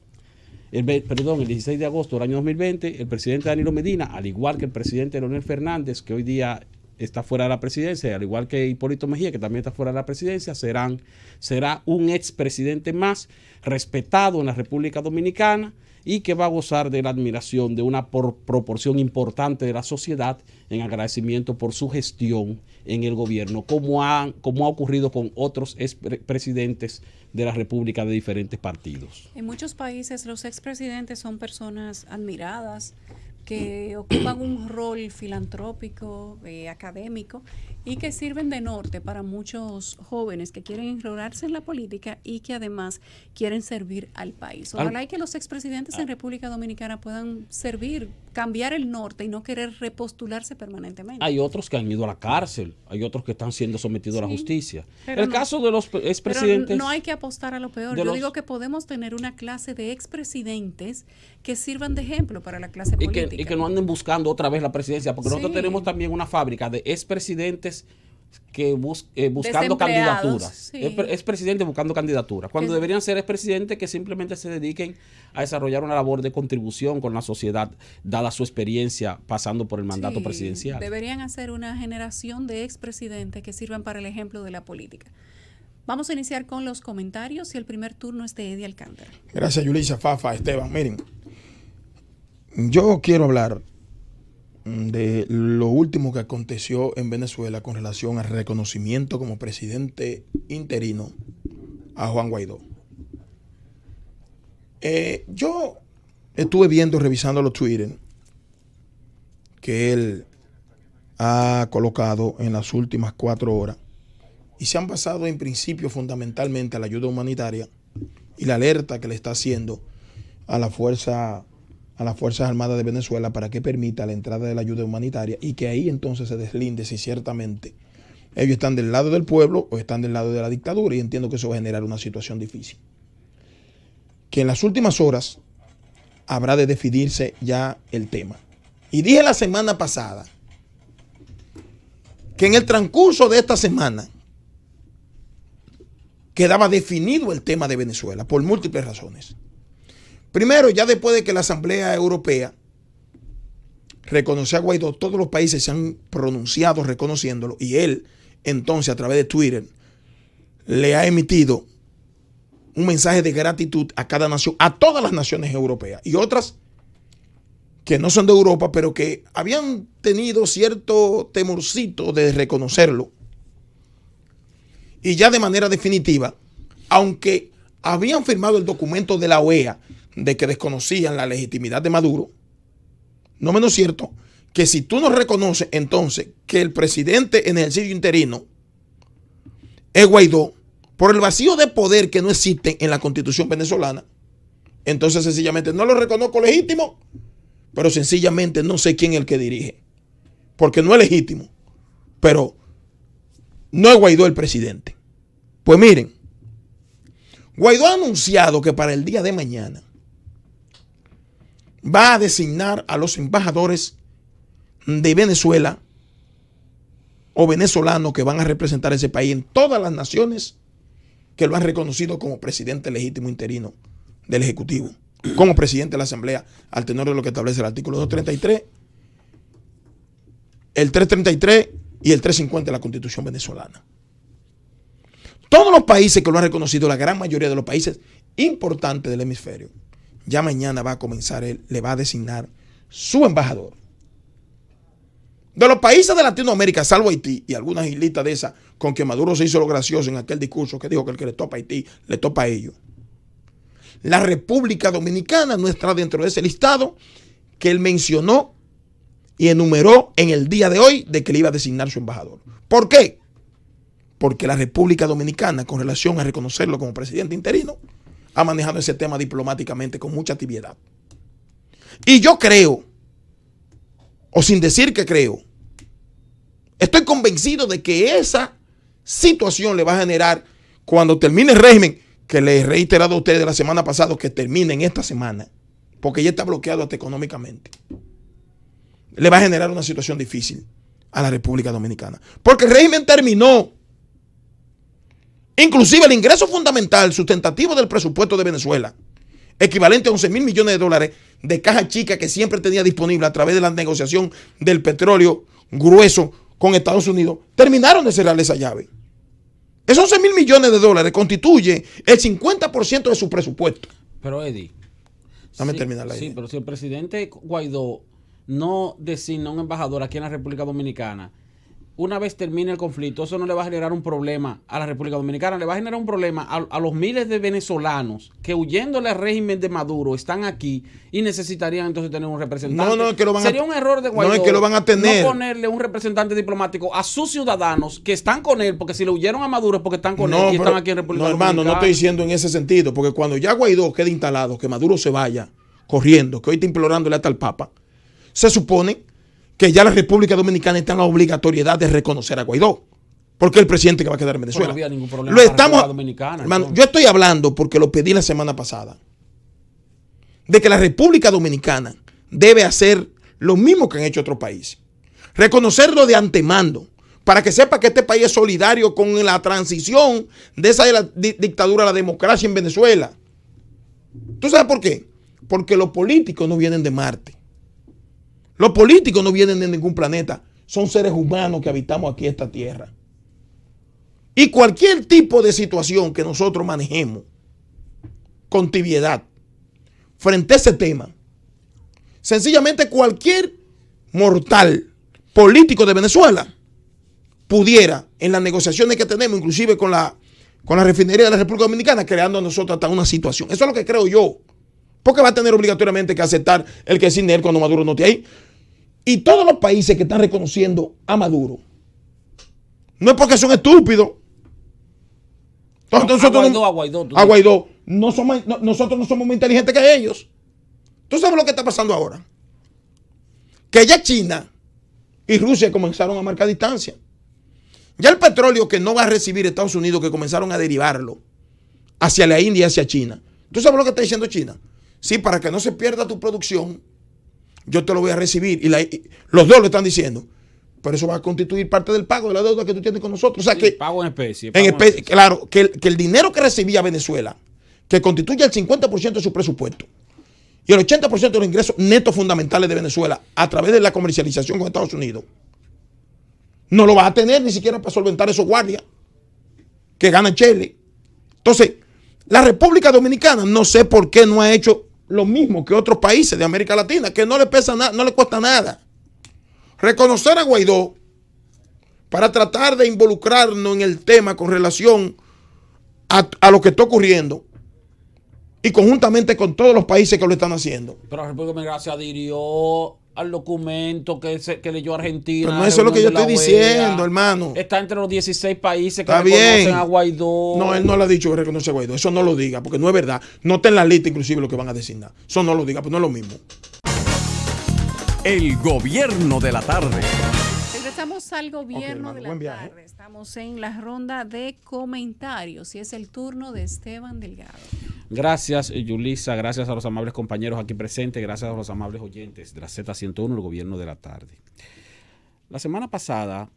el 16 de agosto del año 2020, el presidente Danilo Medina, al igual que el presidente Leonel Fernández, que hoy día está fuera de la presidencia, al igual que Hipólito Mejía, que también está fuera de la presidencia, será un expresidente más respetado en la República Dominicana y que va a gozar de la admiración de una proporción importante de la sociedad en agradecimiento por su gestión en el gobierno, como ha ocurrido con otros expresidentes de la República de diferentes partidos. En muchos países los expresidentes son personas admiradas, que ocupan un rol filantrópico, académico, y que sirven de norte para muchos jóvenes que quieren enrolarse en la política y que además quieren servir al país. Ojalá y que los expresidentes en República Dominicana puedan servir, cambiar el norte y no querer repostularse permanentemente. Hay otros que han ido a la cárcel, hay otros que están siendo sometidos a la justicia. El no, caso de los expresidentes... Pero no hay que apostar a lo peor. Yo digo que podemos tener una clase de expresidentes que sirvan de ejemplo para la clase política. Y que no anden buscando otra vez la presidencia, porque nosotros tenemos también una fábrica de expresidentes que buscando candidaturas. Sí. Expresidentes buscando candidaturas, cuando deberían ser expresidentes que simplemente se dediquen a desarrollar una labor de contribución con la sociedad, dada su experiencia pasando por el mandato presidencial. Deberían hacer una generación de expresidentes que sirvan para el ejemplo de la política. Vamos a iniciar con los comentarios y el primer turno es de Eddie Alcántara. Gracias, Yulisa, Fafa, Esteban. Miren, yo quiero hablar de lo último que aconteció en Venezuela con relación al reconocimiento como presidente interino a Juan Guaidó. Yo estuve revisando los Twitter que él ha colocado en las últimas 4 horas y se han basado en principio fundamentalmente a la ayuda humanitaria y la alerta que le está haciendo a las Fuerzas Armadas de Venezuela para que permita la entrada de la ayuda humanitaria y que ahí entonces se deslinde si ciertamente ellos están del lado del pueblo o están del lado de la dictadura, y entiendo que eso va a generar una situación difícil. Que en las últimas horas habrá de definirse ya el tema. Y dije la semana pasada que en el transcurso de esta semana quedaba definido el tema de Venezuela por múltiples razones. Primero, ya después de que la Asamblea Europea reconoció a Guaidó, todos los países se han pronunciado reconociéndolo, y él entonces a través de Twitter le ha emitido un mensaje de gratitud a cada nación, a todas las naciones europeas y otras que no son de Europa, pero que habían tenido cierto temorcito de reconocerlo. Y ya de manera definitiva, aunque habían firmado el documento de la OEA de que desconocían la legitimidad de Maduro, no menos cierto que si tú no reconoces entonces que el presidente en ejercicio interino es Guaidó, por el vacío de poder que no existe en la Constitución venezolana, entonces sencillamente no lo reconozco legítimo, pero sencillamente no sé quién es el que dirige, porque no es legítimo, pero no es Guaidó el presidente. Pues miren, Guaidó ha anunciado que para el día de mañana va a designar a los embajadores de Venezuela o venezolanos que van a representar ese país en todas las naciones que lo han reconocido como presidente legítimo interino del Ejecutivo, como presidente de la Asamblea, al tenor de lo que establece el artículo 233, el 333 y el 350 de la Constitución venezolana. Todos los países que lo han reconocido, la gran mayoría de los países importantes del hemisferio, ya mañana va a comenzar, él le va a designar su embajador. De los países de Latinoamérica, salvo Haití y algunas islitas de esas, con que Maduro se hizo lo gracioso en aquel discurso que dijo que el que le topa a Haití, le topa a ellos. La República Dominicana no está dentro de ese listado que él mencionó y enumeró en el día de hoy de que le iba a designar su embajador. ¿Por qué? Porque la República Dominicana, con relación a reconocerlo como presidente interino, ha manejado ese tema diplomáticamente con mucha tibiedad. Y yo creo, o sin decir que creo, estoy convencido de que esa situación le va a generar, cuando termine el régimen, que le he reiterado a ustedes la semana pasada, que termine en esta semana, porque ya está bloqueado hasta económicamente, le va a generar una situación difícil a la República Dominicana. Porque el régimen terminó. Inclusive el ingreso fundamental sustentativo del presupuesto de Venezuela, equivalente a 11 mil millones de dólares de caja chica que siempre tenía disponible a través de la negociación del petróleo grueso con Estados Unidos, terminaron de cerrar esa llave. Esos 11 mil millones de dólares constituye el 50% de su presupuesto. Pero Eddie, Dame terminar la idea. Sí, pero si el presidente Guaidó no designa un embajador aquí en la República Dominicana, una vez termine el conflicto, eso no le va a generar un problema a la República Dominicana, le va a generar un problema a los miles de venezolanos que huyéndole al régimen de Maduro están aquí y necesitarían entonces tener un representante. No, que lo van Sería un error de Guaidó no es que lo van a tener. no ponerle un representante diplomático a sus ciudadanos que están con él, porque si le huyeron a Maduro es porque están con él y están aquí en República Dominicana. No estoy diciendo en ese sentido, porque cuando ya Guaidó quede instalado, que Maduro se vaya corriendo, que hoy está implorándole hasta el Papa, se supone que ya la República Dominicana está en la obligatoriedad de reconocer a Guaidó, porque es el presidente que va a quedar en Venezuela. No había ningún problema con la República Dominicana. Hermano, yo estoy hablando porque lo pedí la semana pasada, de que la República Dominicana debe hacer lo mismo que han hecho otros países. Reconocerlo de antemano, para que sepa que este país es solidario con la transición de esa de la dictadura a la democracia en Venezuela. ¿Tú sabes por qué? Porque los políticos no vienen de Marte. Los políticos no vienen de ningún planeta. Son seres humanos que habitamos aquí esta tierra. Y cualquier tipo de situación que nosotros manejemos con tibiedad frente a ese tema, sencillamente cualquier mortal político de Venezuela pudiera, en las negociaciones que tenemos, inclusive con la refinería de la República Dominicana, creando a nosotros hasta una situación. Eso es lo que creo yo. Porque va a tener obligatoriamente que aceptar el que designe él cuando Maduro no esté ahí. Y todos los países que están reconociendo a Maduro, no es porque son estúpidos. Entonces, a Guaidó. Nosotros no somos más inteligentes que ellos. ¿Tú sabes lo que está pasando ahora? Que ya China y Rusia comenzaron a marcar distancia. Ya el petróleo que no va a recibir Estados Unidos, que comenzaron a derivarlo hacia la India y hacia China. ¿Tú sabes lo que está diciendo China? Sí, para que no se pierda tu producción, yo te lo voy a recibir. Y los dos lo están diciendo. Pero eso va a constituir parte del pago de la deuda que tú tienes con nosotros. O sea, sí, que pago en especie. Claro, que el dinero que recibía Venezuela, que constituye el 50% de su presupuesto y el 80% de los ingresos netos fundamentales de Venezuela a través de la comercialización con Estados Unidos, no lo va a tener ni siquiera para solventar esos guardias que gana Chile. Entonces, la República Dominicana no sé por qué no ha hecho lo mismo que otros países de América Latina, que no le pesa nada, no le cuesta nada. Reconocer a Guaidó para tratar de involucrarnos en el tema con relación a lo que está ocurriendo y conjuntamente con todos los países que lo están haciendo. Pero la República Dominicana se adhirió al documento que leyó Argentina. Pero no, eso es lo que yo estoy diciendo, hermano. Está entre los 16 países que Está reconocen bien a Guaidó. No, él no le ha dicho que reconoce a Guaidó. Eso no lo diga, porque no es verdad. No está en la lista inclusive lo que van a designar. Eso no lo diga, pues no es lo mismo. El gobierno de la tarde. Regresamos al gobierno Ok, de buen la viaje. tarde. Estamos en la ronda de comentarios y es el turno de Esteban Delgado. Gracias, Yulisa. Gracias a los amables compañeros aquí presentes. Gracias a los amables oyentes de la Z101, el gobierno de la tarde. La semana pasada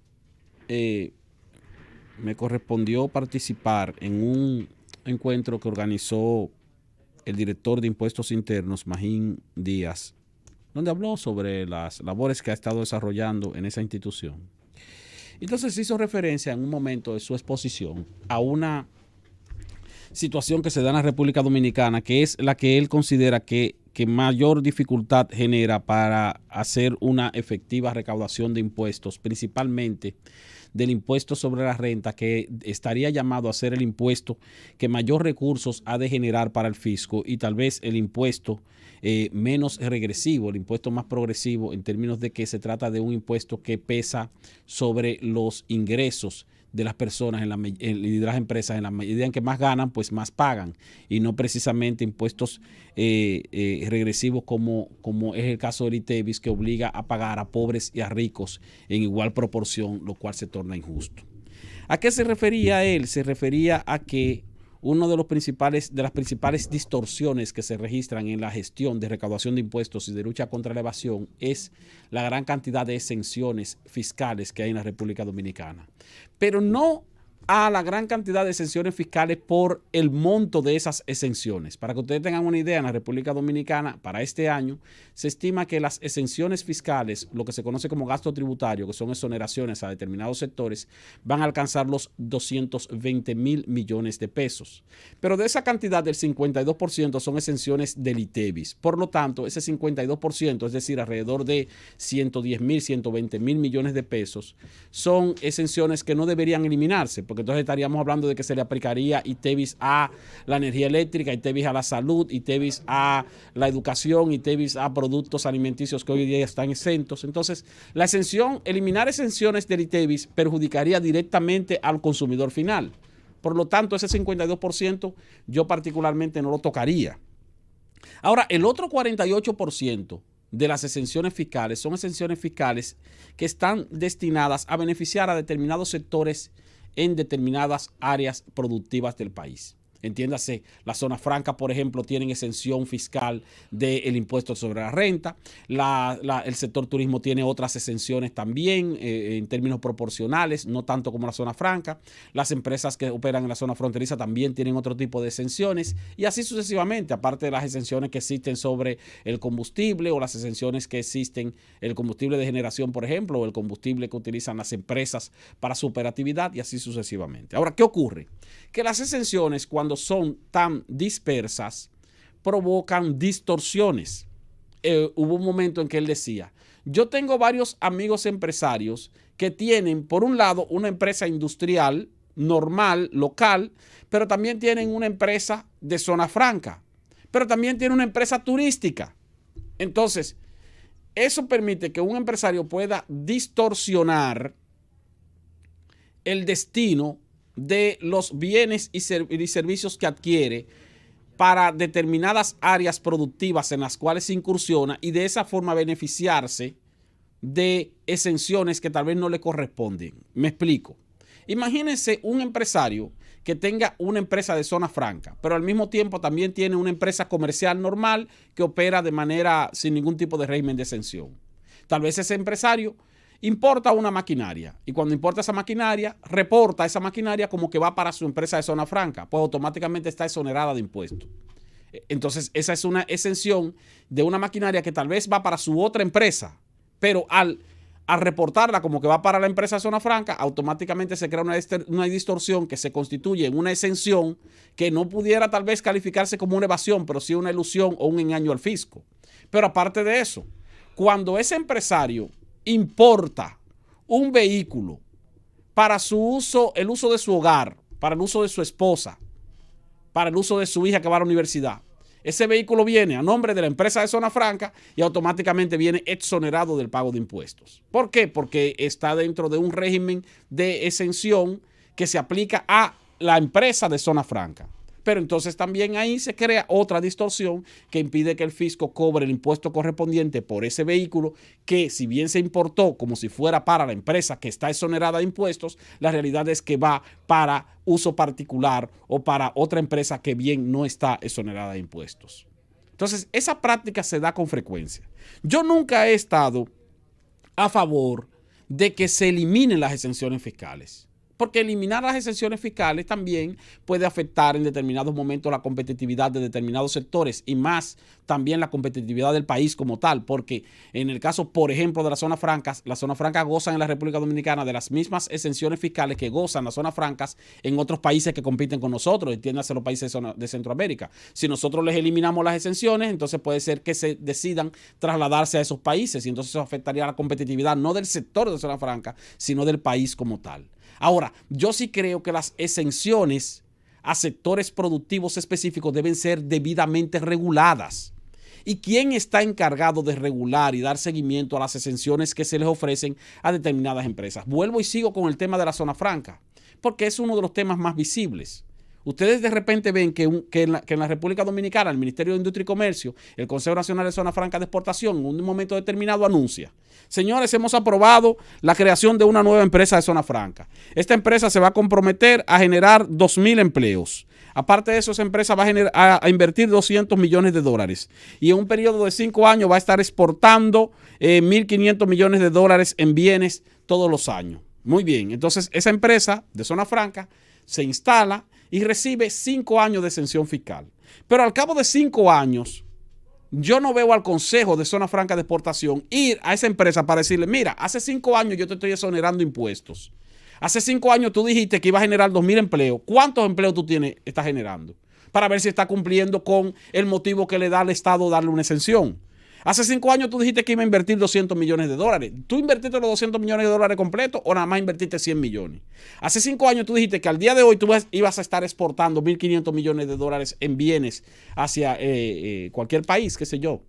me correspondió participar en un encuentro que organizó el director de Impuestos Internos, Magín Díaz, donde habló sobre las labores que ha estado desarrollando en esa institución. Entonces hizo referencia en un momento de su exposición a una situación que se da en la República Dominicana, que es la que él considera que mayor dificultad genera para hacer una efectiva recaudación de impuestos, principalmente del impuesto sobre la renta, que estaría llamado a ser el impuesto que mayor recursos ha de generar para el fisco y tal vez el impuesto menos regresivo, el impuesto más progresivo en términos de que se trata de un impuesto que pesa sobre los ingresos de las personas y de las empresas. En la medida en que más ganan, pues más pagan, y no precisamente impuestos regresivos como es el caso del ITEVIS, que obliga a pagar a pobres y a ricos en igual proporción, lo cual se torna injusto. ¿A qué se refería él? Se refería a que una de las principales distorsiones que se registran en la gestión de recaudación de impuestos y de lucha contra la evasión es la gran cantidad de exenciones fiscales que hay en la República Dominicana. Pero no a la gran cantidad de exenciones fiscales por el monto de esas exenciones. Para que ustedes tengan una idea, en la República Dominicana, para este año, se estima que las exenciones fiscales, lo que se conoce como gasto tributario, que son exoneraciones a determinados sectores, van a alcanzar los 220,000 millones de pesos. Pero de esa cantidad, del 52% son exenciones del ITEVIS. Por lo tanto, ese 52%, es decir, alrededor de 110,000, 120,000 millones de pesos, son exenciones que no deberían eliminarse, porque entonces estaríamos hablando de que se le aplicaría ITEVIS a la energía eléctrica, ITEVIS a la salud, ITEVIS a la educación, ITEVIS a productos alimenticios que hoy día están exentos. Entonces, la exención, eliminar exenciones del ITEVIS perjudicaría directamente al consumidor final. Por lo tanto, ese 52% yo particularmente no lo tocaría. Ahora, el otro 48% de las exenciones fiscales son exenciones fiscales que están destinadas a beneficiar a determinados sectores en determinadas áreas productivas del país. Entiéndase, la zona franca, por ejemplo, tienen exención fiscal del impuesto sobre la renta. El sector turismo tiene otras exenciones también en términos proporcionales, no tanto como la zona franca. Las empresas que operan en la zona fronteriza también tienen otro tipo de exenciones, y así sucesivamente, aparte de las exenciones que existen sobre el combustible o las exenciones que existen, el combustible de generación, por ejemplo, o el combustible que utilizan las empresas para su operatividad, y así sucesivamente. Ahora, ¿qué ocurre? Que las exenciones, cuando son tan dispersas, provocan distorsiones. Hubo un momento en que él decía, yo tengo varios amigos empresarios que tienen, por un lado, una empresa industrial normal, local, pero también tienen una empresa de zona franca, pero también tienen una empresa turística. Entonces, eso permite que un empresario pueda distorsionar el destino de los bienes y servicios que adquiere para determinadas áreas productivas en las cuales se incursiona, y de esa forma beneficiarse de exenciones que tal vez no le corresponden. Me explico. Imagínense un empresario que tenga una empresa de zona franca, pero al mismo tiempo también tiene una empresa comercial normal que opera de manera sin ningún tipo de régimen de exención. Tal vez ese empresario importa una maquinaria, y cuando importa esa maquinaria, reporta esa maquinaria como que va para su empresa de zona franca, pues automáticamente está exonerada de impuestos. Entonces, esa es una exención de una maquinaria que tal vez va para su otra empresa, pero al reportarla como que va para la empresa de zona franca, automáticamente se crea una distorsión que se constituye en una exención que no pudiera tal vez calificarse como una evasión, pero sí una ilusión o un engaño al fisco. Pero aparte de eso, cuando ese empresario importa un vehículo para su uso, el uso de su hogar, para el uso de su esposa, para el uso de su hija que va a la universidad, ese vehículo viene a nombre de la empresa de zona franca y automáticamente viene exonerado del pago de impuestos. ¿Por qué? Porque está dentro de un régimen de exención que se aplica a la empresa de zona franca. Pero entonces también ahí se crea otra distorsión que impide que el fisco cobre el impuesto correspondiente por ese vehículo que, si bien se importó como si fuera para la empresa que está exonerada de impuestos, la realidad es que va para uso particular o para otra empresa que bien no está exonerada de impuestos. Entonces, esa práctica se da con frecuencia. Yo nunca he estado a favor de que se eliminen las exenciones fiscales. Porque eliminar las exenciones fiscales también puede afectar en determinados momentos la competitividad de determinados sectores y más también la competitividad del país como tal. Porque en el caso, por ejemplo, de las zonas francas gozan en la República Dominicana de las mismas exenciones fiscales que gozan las zonas francas en otros países que compiten con nosotros, entiéndase los países de Centroamérica. Si nosotros les eliminamos las exenciones, entonces puede ser que se decidan trasladarse a esos países y entonces eso afectaría la competitividad no del sector de zona franca, sino del país como tal. Ahora, yo sí creo que las exenciones a sectores productivos específicos deben ser debidamente reguladas. ¿Y quién está encargado de regular y dar seguimiento a las exenciones que se les ofrecen a determinadas empresas? Vuelvo y sigo con el tema de la zona franca, porque es uno de los temas más visibles. Ustedes de repente ven que en la República Dominicana, el Ministerio de Industria y Comercio, el Consejo Nacional de Zona Franca de Exportación, en un momento determinado anuncia: señores, hemos aprobado la creación de una nueva empresa de zona franca. Esta empresa se va a comprometer a generar 2,000 empleos. Aparte de eso, esa empresa va a invertir 200 millones de dólares. Y en un periodo de 5 años va a estar exportando 1.500 millones de dólares en bienes todos los años. Muy bien, entonces esa empresa de zona franca se instala y recibe 5 años de exención fiscal. Pero al cabo de 5 años, yo no veo al Consejo de Zona Franca de Exportación ir a esa empresa para decirle: mira, hace 5 años yo te estoy exonerando impuestos. Hace 5 años tú dijiste que iba a generar 2,000 empleos. ¿Cuántos empleos tú estás generando? Para ver si está cumpliendo con el motivo que le da al Estado darle una exención. Hace 5 años tú dijiste que iba a invertir 200 millones de dólares. ¿Tú invertiste los 200 millones de dólares completos o nada más invertiste 100 millones? Hace 5 años tú dijiste que al día de hoy tú ibas a estar exportando 1.500 millones de dólares en bienes hacia cualquier país, qué sé yo.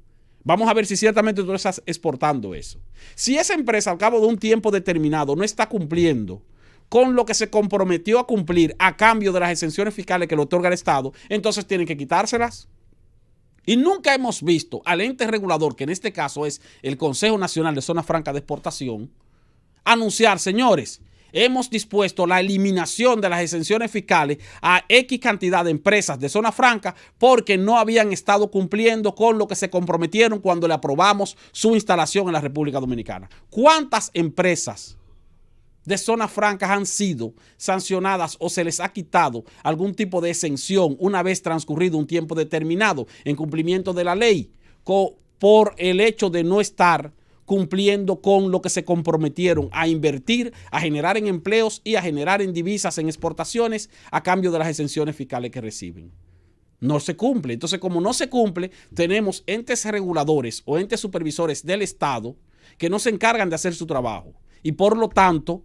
Vamos a ver si ciertamente tú estás exportando eso. Si esa empresa al cabo de un tiempo determinado no está cumpliendo con lo que se comprometió a cumplir a cambio de las exenciones fiscales que le otorga el Estado, entonces tienen que quitárselas. Y nunca hemos visto al ente regulador, que en este caso es el Consejo Nacional de Zona Franca de Exportación, anunciar: señores, hemos dispuesto la eliminación de las exenciones fiscales a X cantidad de empresas de zona franca porque no habían estado cumpliendo con lo que se comprometieron cuando le aprobamos su instalación en la República Dominicana. ¿Cuántas empresas de zonas francas han sido sancionadas o se les ha quitado algún tipo de exención una vez transcurrido un tiempo determinado en cumplimiento de la ley por el hecho de no estar cumpliendo con lo que se comprometieron a invertir, a generar en empleos y a generar en divisas, en exportaciones, a cambio de las exenciones fiscales que reciben? No se cumple. Entonces, como no se cumple, tenemos entes reguladores o entes supervisores del Estado que no se encargan de hacer su trabajo y por lo tanto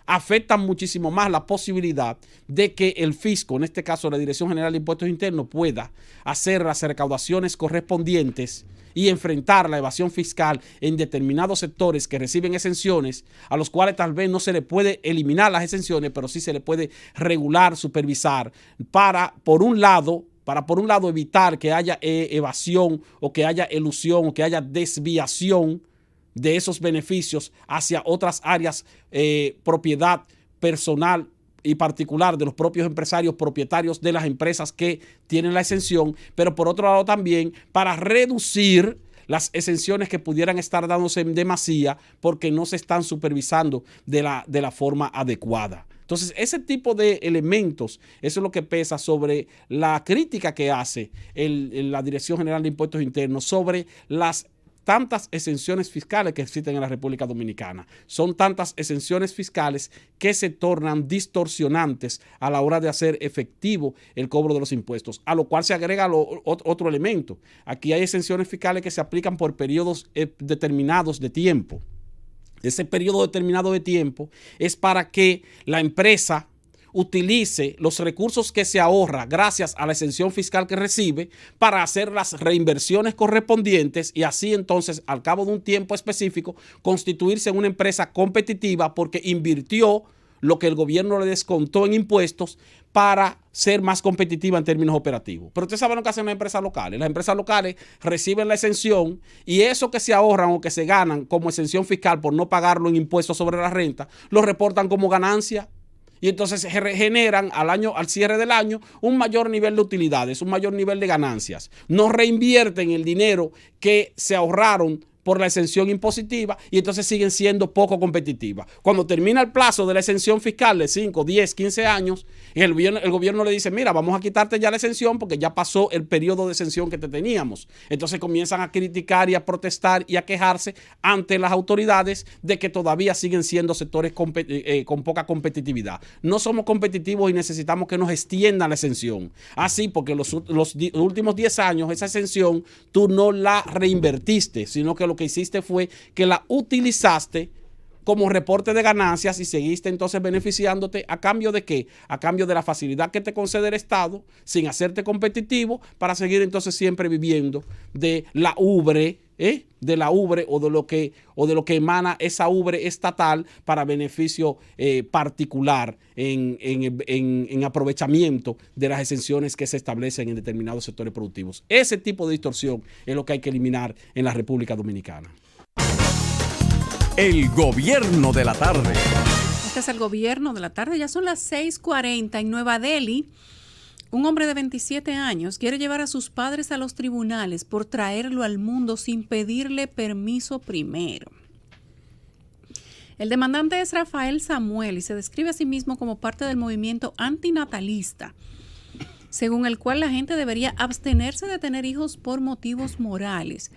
afectan muchísimo más la posibilidad de que el fisco, en este caso la Dirección General de Impuestos Internos, pueda hacer las recaudaciones correspondientes y enfrentar la evasión fiscal en determinados sectores que reciben exenciones, a los cuales tal vez no se le puede eliminar las exenciones, pero sí se le puede regular, supervisar, para por un lado evitar que haya evasión o que haya elusión o que haya desviación de esos beneficios hacia otras áreas, propiedad personal y particular de los propios empresarios propietarios de las empresas que tienen la exención, pero por otro lado también para reducir las exenciones que pudieran estar dándose en demasía porque no se están supervisando de la forma adecuada. Entonces, ese tipo de elementos, eso es lo que pesa sobre la crítica que hace la Dirección General de Impuestos Internos sobre las tantas exenciones fiscales que existen en la República Dominicana. Son tantas exenciones fiscales que se tornan distorsionantes a la hora de hacer efectivo el cobro de los impuestos, a lo cual se agrega otro elemento. Aquí hay exenciones fiscales que se aplican por periodos determinados de tiempo. Ese periodo determinado de tiempo es para que la empresa utilice los recursos que se ahorra gracias a la exención fiscal que recibe para hacer las reinversiones correspondientes y así entonces al cabo de un tiempo específico constituirse en una empresa competitiva porque invirtió lo que el gobierno le descontó en impuestos para ser más competitiva en términos operativos. Pero ustedes saben lo que hacen las empresas locales. Las empresas locales reciben la exención y eso que se ahorran o que se ganan como exención fiscal por no pagarlo en impuestos sobre la renta, lo reportan como ganancia. Y entonces generan al cierre del año un mayor nivel de utilidades, un mayor nivel de ganancias. No reinvierten el dinero que se ahorraron por la exención impositiva y entonces siguen siendo poco competitivas. Cuando termina el plazo de la exención fiscal de 5, 10, 15 años, el gobierno le dice, mira, vamos a quitarte ya la exención porque ya pasó el periodo de exención que te teníamos. Entonces comienzan a criticar y a protestar y a quejarse ante las autoridades de que todavía siguen siendo sectores con poca competitividad. No somos competitivos y necesitamos que nos extiendan la exención. Así, porque los últimos 10 años esa exención tú no la reinvertiste, sino que lo que hiciste fue que la utilizaste como reporte de ganancias y seguiste entonces beneficiándote a cambio de ¿qué? A cambio de la facilidad que te concede el Estado sin hacerte competitivo para seguir entonces siempre viviendo de la ubre, o de lo que emana esa ubre estatal para beneficio particular en aprovechamiento de las exenciones que se establecen en determinados sectores productivos. Ese tipo de distorsión es lo que hay que eliminar en la República Dominicana. El gobierno de la tarde. Este es el gobierno de la tarde. Ya son las 6:40 en Nueva Delhi. Un hombre de 27 años quiere llevar a sus padres a los tribunales por traerlo al mundo sin pedirle permiso primero. El demandante es Rafael Samuel y se describe a sí mismo como parte del movimiento antinatalista, según el cual la gente debería abstenerse de tener hijos por motivos morales.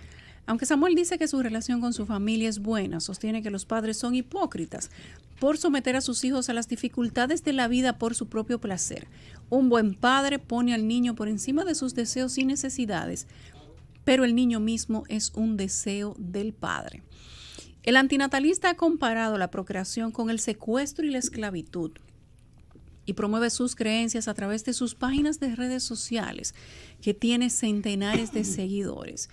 Aunque Samuel dice que su relación con su familia es buena, sostiene que los padres son hipócritas por someter a sus hijos a las dificultades de la vida por su propio placer. Un buen padre pone al niño por encima de sus deseos y necesidades, pero el niño mismo es un deseo del padre. El antinatalista ha comparado la procreación con el secuestro y la esclavitud y promueve sus creencias a través de sus páginas de redes sociales, que tiene centenares de seguidores.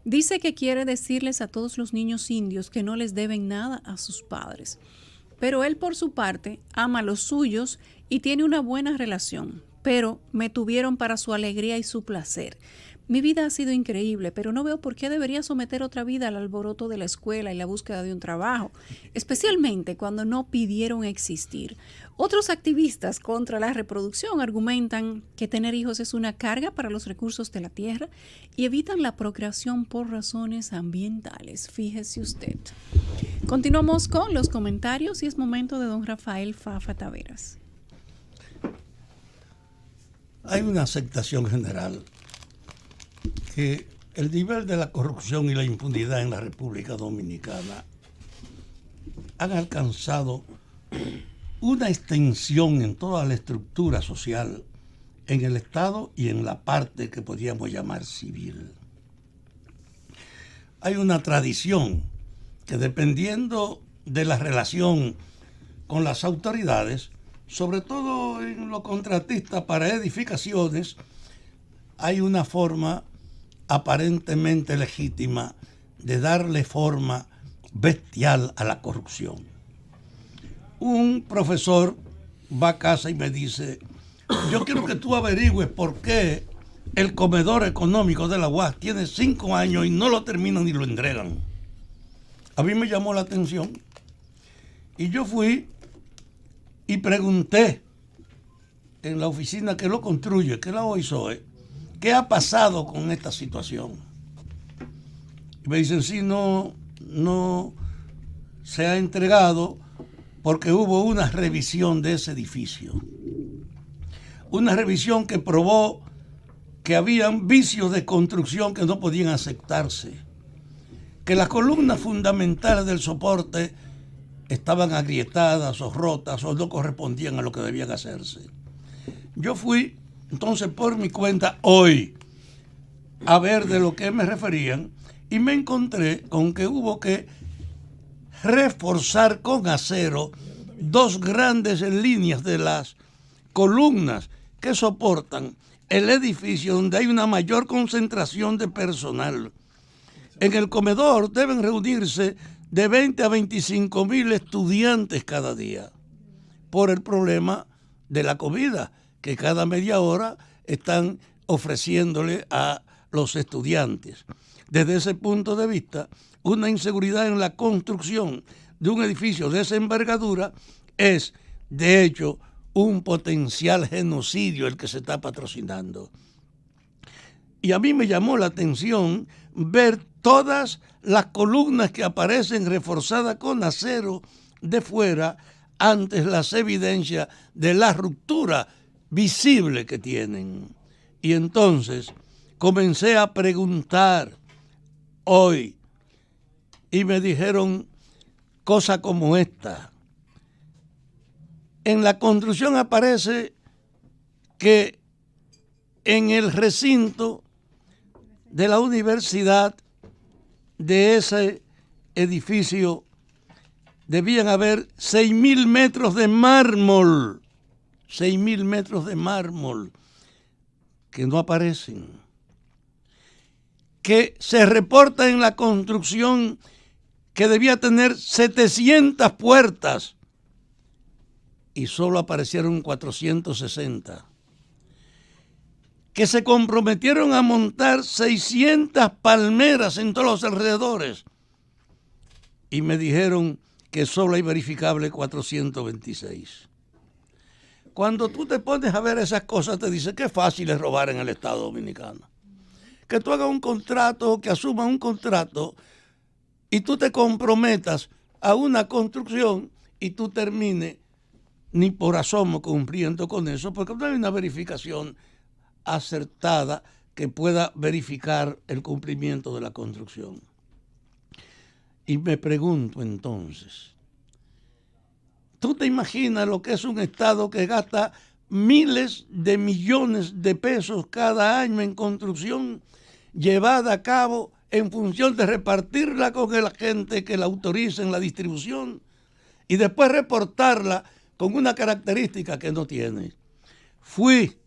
Dice que quiere decirles a todos los niños indios que no les deben nada a sus padres. Pero él, por su parte, ama a los suyos y tiene una buena relación. Pero me tuvieron para su alegría y su placer. Mi vida ha sido increíble, pero no veo por qué debería someter otra vida al alboroto de la escuela y la búsqueda de un trabajo, especialmente cuando no pidieron existir. Otros activistas contra la reproducción argumentan que tener hijos es una carga para los recursos de la tierra y evitan la procreación por razones ambientales. Fíjese usted. Continuamos con los comentarios y es momento de don Rafael Fafa Taveras. Hay una aceptación general que el nivel de la corrupción y la impunidad en la República Dominicana han alcanzado una extensión en toda la estructura social, en el Estado y en la parte que podríamos llamar civil. Hay una tradición que, dependiendo de la relación con las autoridades, sobre todo en lo contratista para edificaciones, hay una forma aparentemente legítima de darle forma bestial a la corrupción. Un profesor va a casa y me dice, yo quiero que tú averigües por qué el comedor económico de la UAS tiene 5 años y no lo terminan ni lo entregan. A mí me llamó la atención y yo fui y pregunté en la oficina que lo construye, que es la OISOE, ¿qué ha pasado con esta situación? Y me dicen, sí, no se ha entregado porque hubo una revisión de ese edificio. Una revisión que probó que habían vicios de construcción que no podían aceptarse. Que las columnas fundamentales del soporte estaban agrietadas o rotas o no correspondían a lo que debían hacerse. Yo fui entonces por mi cuenta hoy a ver de lo que me referían y me encontré con que hubo que reforzar con acero 2 grandes líneas de las columnas que soportan el edificio donde hay una mayor concentración de personal. En el comedor deben reunirse de 20 a 25 mil estudiantes cada día por el problema de la comida, que cada media hora están ofreciéndole a los estudiantes. Desde ese punto de vista, una inseguridad en la construcción de un edificio de esa envergadura es, de hecho, un potencial genocidio el que se está patrocinando. Y a mí me llamó la atención ver todas las columnas que aparecen reforzadas con acero de fuera ante las evidencias de la ruptura visible que tienen. Y entonces comencé a preguntar hoy y me dijeron cosas como esta. En la construcción aparece que en el recinto de la universidad de ese edificio debían haber 6.000 metros de mármol, 6.000 metros de mármol que no aparecen, que se reporta en la construcción que debía tener 700 puertas y solo aparecieron 460, que se comprometieron a montar 600 palmeras en todos los alrededores y me dijeron que solo hay verificable 426. Cuando tú te pones a ver esas cosas, te dice que fácil es robar en el Estado Dominicano. Que tú hagas un contrato, que asumas un contrato y tú te comprometas a una construcción y tú termines ni por asomo cumpliendo con eso, porque no hay una verificación acertada que pueda verificar el cumplimiento de la construcción. Y me pregunto entonces, ¿tú te imaginas lo que es un Estado que gasta miles de millones de pesos cada año en construcción llevada a cabo en función de repartirla con la gente que la autoriza en la distribución y después reportarla con una característica que no tiene? Fui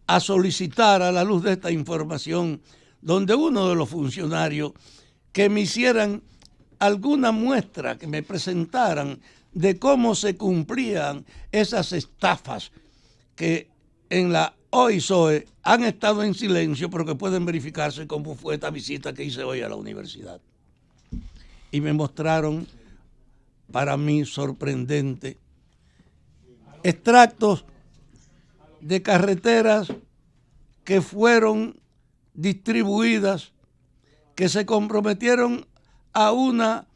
a solicitar a la luz de esta información donde uno de los funcionarios que me hicieran alguna muestra, que me presentaran de cómo se cumplían esas estafas que en la OISOE han estado en silencio, pero que pueden verificarse como fue esta visita que hice hoy a la universidad. Y me mostraron, para mí sorprendente, extractos de carreteras que fueron distribuidas, que se comprometieron a una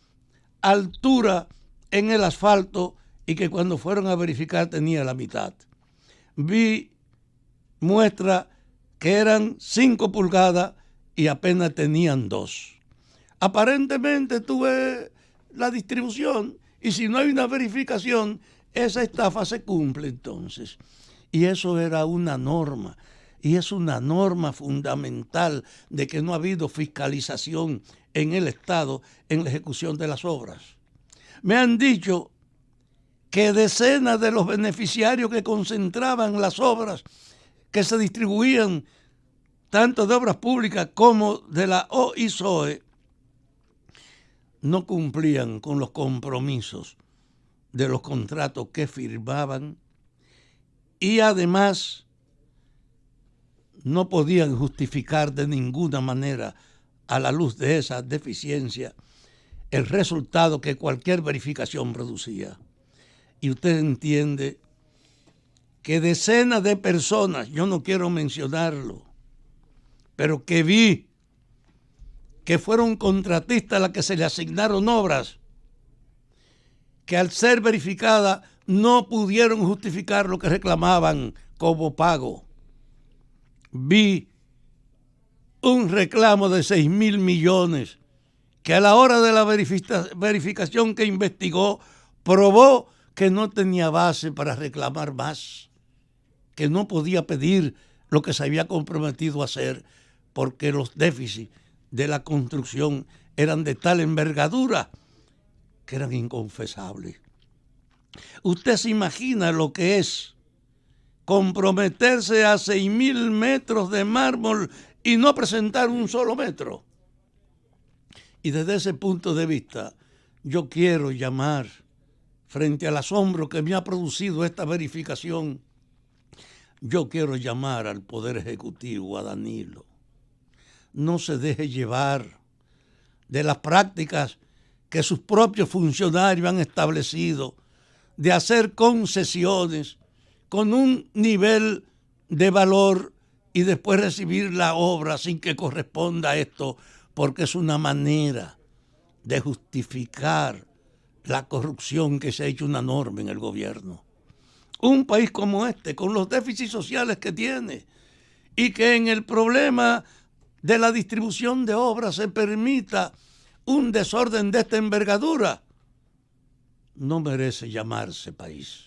altura en el asfalto y que cuando fueron a verificar tenía la mitad. Vi muestra que eran 5 pulgadas y apenas tenían 2. Aparentemente tuve la distribución y si no hay una verificación, esa estafa se cumple entonces. Y eso era una norma, y es una norma fundamental de que no ha habido fiscalización en el Estado en la ejecución de las obras. Me han dicho que decenas de los beneficiarios que concentraban las obras que se distribuían tanto de obras públicas como de la OISOE no cumplían con los compromisos de los contratos que firmaban y además no podían justificar de ninguna manera, a la luz de esa deficiencia, el resultado que cualquier verificación producía. Y usted entiende que decenas de personas, yo no quiero mencionarlo, pero que vi que fueron contratistas a las que se le asignaron obras, que al ser verificadas no pudieron justificar lo que reclamaban como pago. Vi un reclamo de 6.000 millones que a la hora de la verificación que investigó probó que no tenía base para reclamar más, que no podía pedir lo que se había comprometido a hacer porque los déficits de la construcción eran de tal envergadura que eran inconfesables. Usted se imagina lo que es comprometerse a 6.000 metros de mármol y no presentar un solo metro. Y desde ese punto de vista, yo quiero llamar, frente al asombro que me ha producido esta verificación, yo quiero llamar al Poder Ejecutivo, a Danilo. No se deje llevar de las prácticas que sus propios funcionarios han establecido de hacer concesiones con un nivel de valor y después recibir la obra sin que corresponda a esto, porque es una manera de justificar la corrupción que se ha hecho una norma en el gobierno. Un país como este, con los déficits sociales que tiene, y que en el problema de la distribución de obras se permita un desorden de esta envergadura, no merece llamarse país.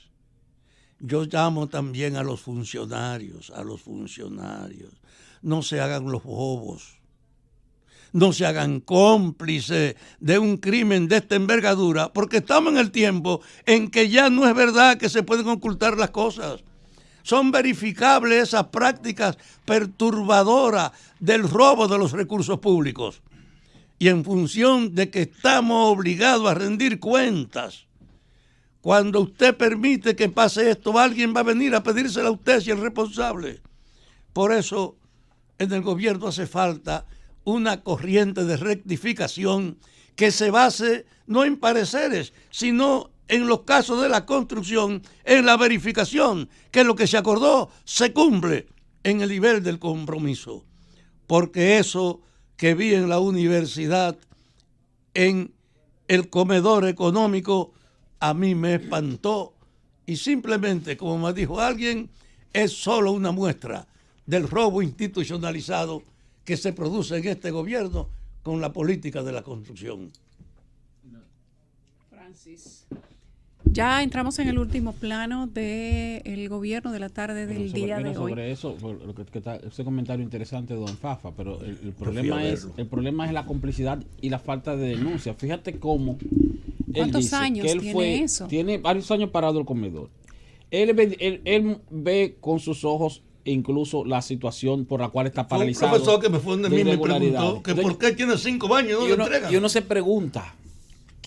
Yo llamo también a los funcionarios, no se hagan los bobos, no se hagan cómplices de un crimen de esta envergadura, porque estamos en el tiempo en que ya no es verdad que se pueden ocultar las cosas. Son verificables esas prácticas perturbadoras del robo de los recursos públicos. Y en función de que estamos obligados a rendir cuentas, cuando usted permite que pase esto, alguien va a venir a pedírsela a usted si es el responsable. Por eso, en el gobierno hace falta una corriente de rectificación que se base no en pareceres, sino en los casos de la construcción, en la verificación, que lo que se acordó se cumple en el nivel del compromiso. Porque eso que vi en la universidad, en el comedor económico, a mí me espantó, y simplemente, como me dijo alguien, es solo una muestra del robo institucionalizado que se produce en este gobierno con la política de la construcción. Francis. Ya entramos en el último plano del gobierno de la tarde del día de hoy. Sobre eso, ese comentario interesante de don Fafa, pero el problema es la complicidad y la falta de denuncia. Fíjate cómo ¿cuántos años que él tiene eso? Tiene varios años parado el comedor. Él ve con sus ojos incluso la situación por la cual está paralizado. Un profesor que me fue de mí me preguntó que por qué tiene 5 años y no lo entregan. Y uno se pregunta,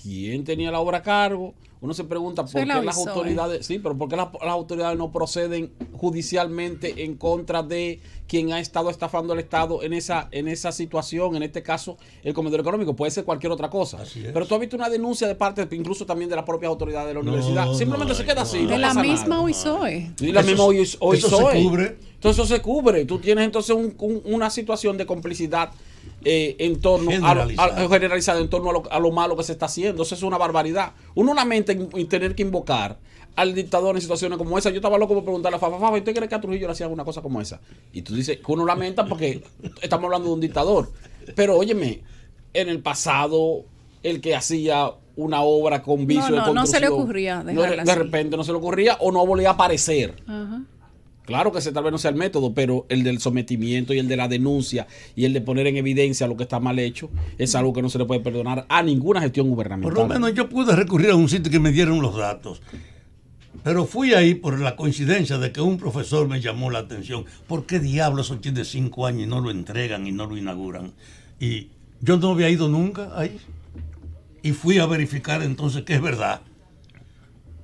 ¿quién tenía la obra a cargo? Uno se pregunta por qué las autoridades, pero por qué las autoridades no proceden judicialmente en contra de quien ha estado estafando al Estado en esa situación, en este caso el comedor económico, puede ser cualquier otra cosa. Pero tú has visto una denuncia de parte, incluso también de la propia autoridad de la universidad. Simplemente se queda así. De la misma OISOE. De la misma OISOE. Eso se cubre. Entonces eso se cubre. Tú tienes entonces una situación de complicidad en torno generalizado en torno a lo malo que se está haciendo. Eso es una barbaridad. Uno lamenta en tener que invocar al dictador en situaciones como esa. Yo estaba loco por preguntarle a Fafa, ¿usted cree que a Trujillo le hacían una cosa como esa? Y tú dices que uno lamenta porque estamos hablando de un dictador. Pero óyeme, en el pasado, el que hacía una obra con vicio de construcción, no se le ocurría de repente no se le ocurría o no volvía a aparecer. Ajá. Claro que ese tal vez no sea el método, pero el del sometimiento y el de la denuncia y el de poner en evidencia lo que está mal hecho es algo que no se le puede perdonar a ninguna gestión gubernamental. Por lo menos yo pude recurrir a un sitio que me dieron los datos. Pero fui ahí por la coincidencia de que un profesor me llamó la atención. ¿Por qué diablos eso tiene 5 años y no lo entregan y no lo inauguran? Y yo no había ido nunca ahí. Y fui a verificar entonces que es verdad,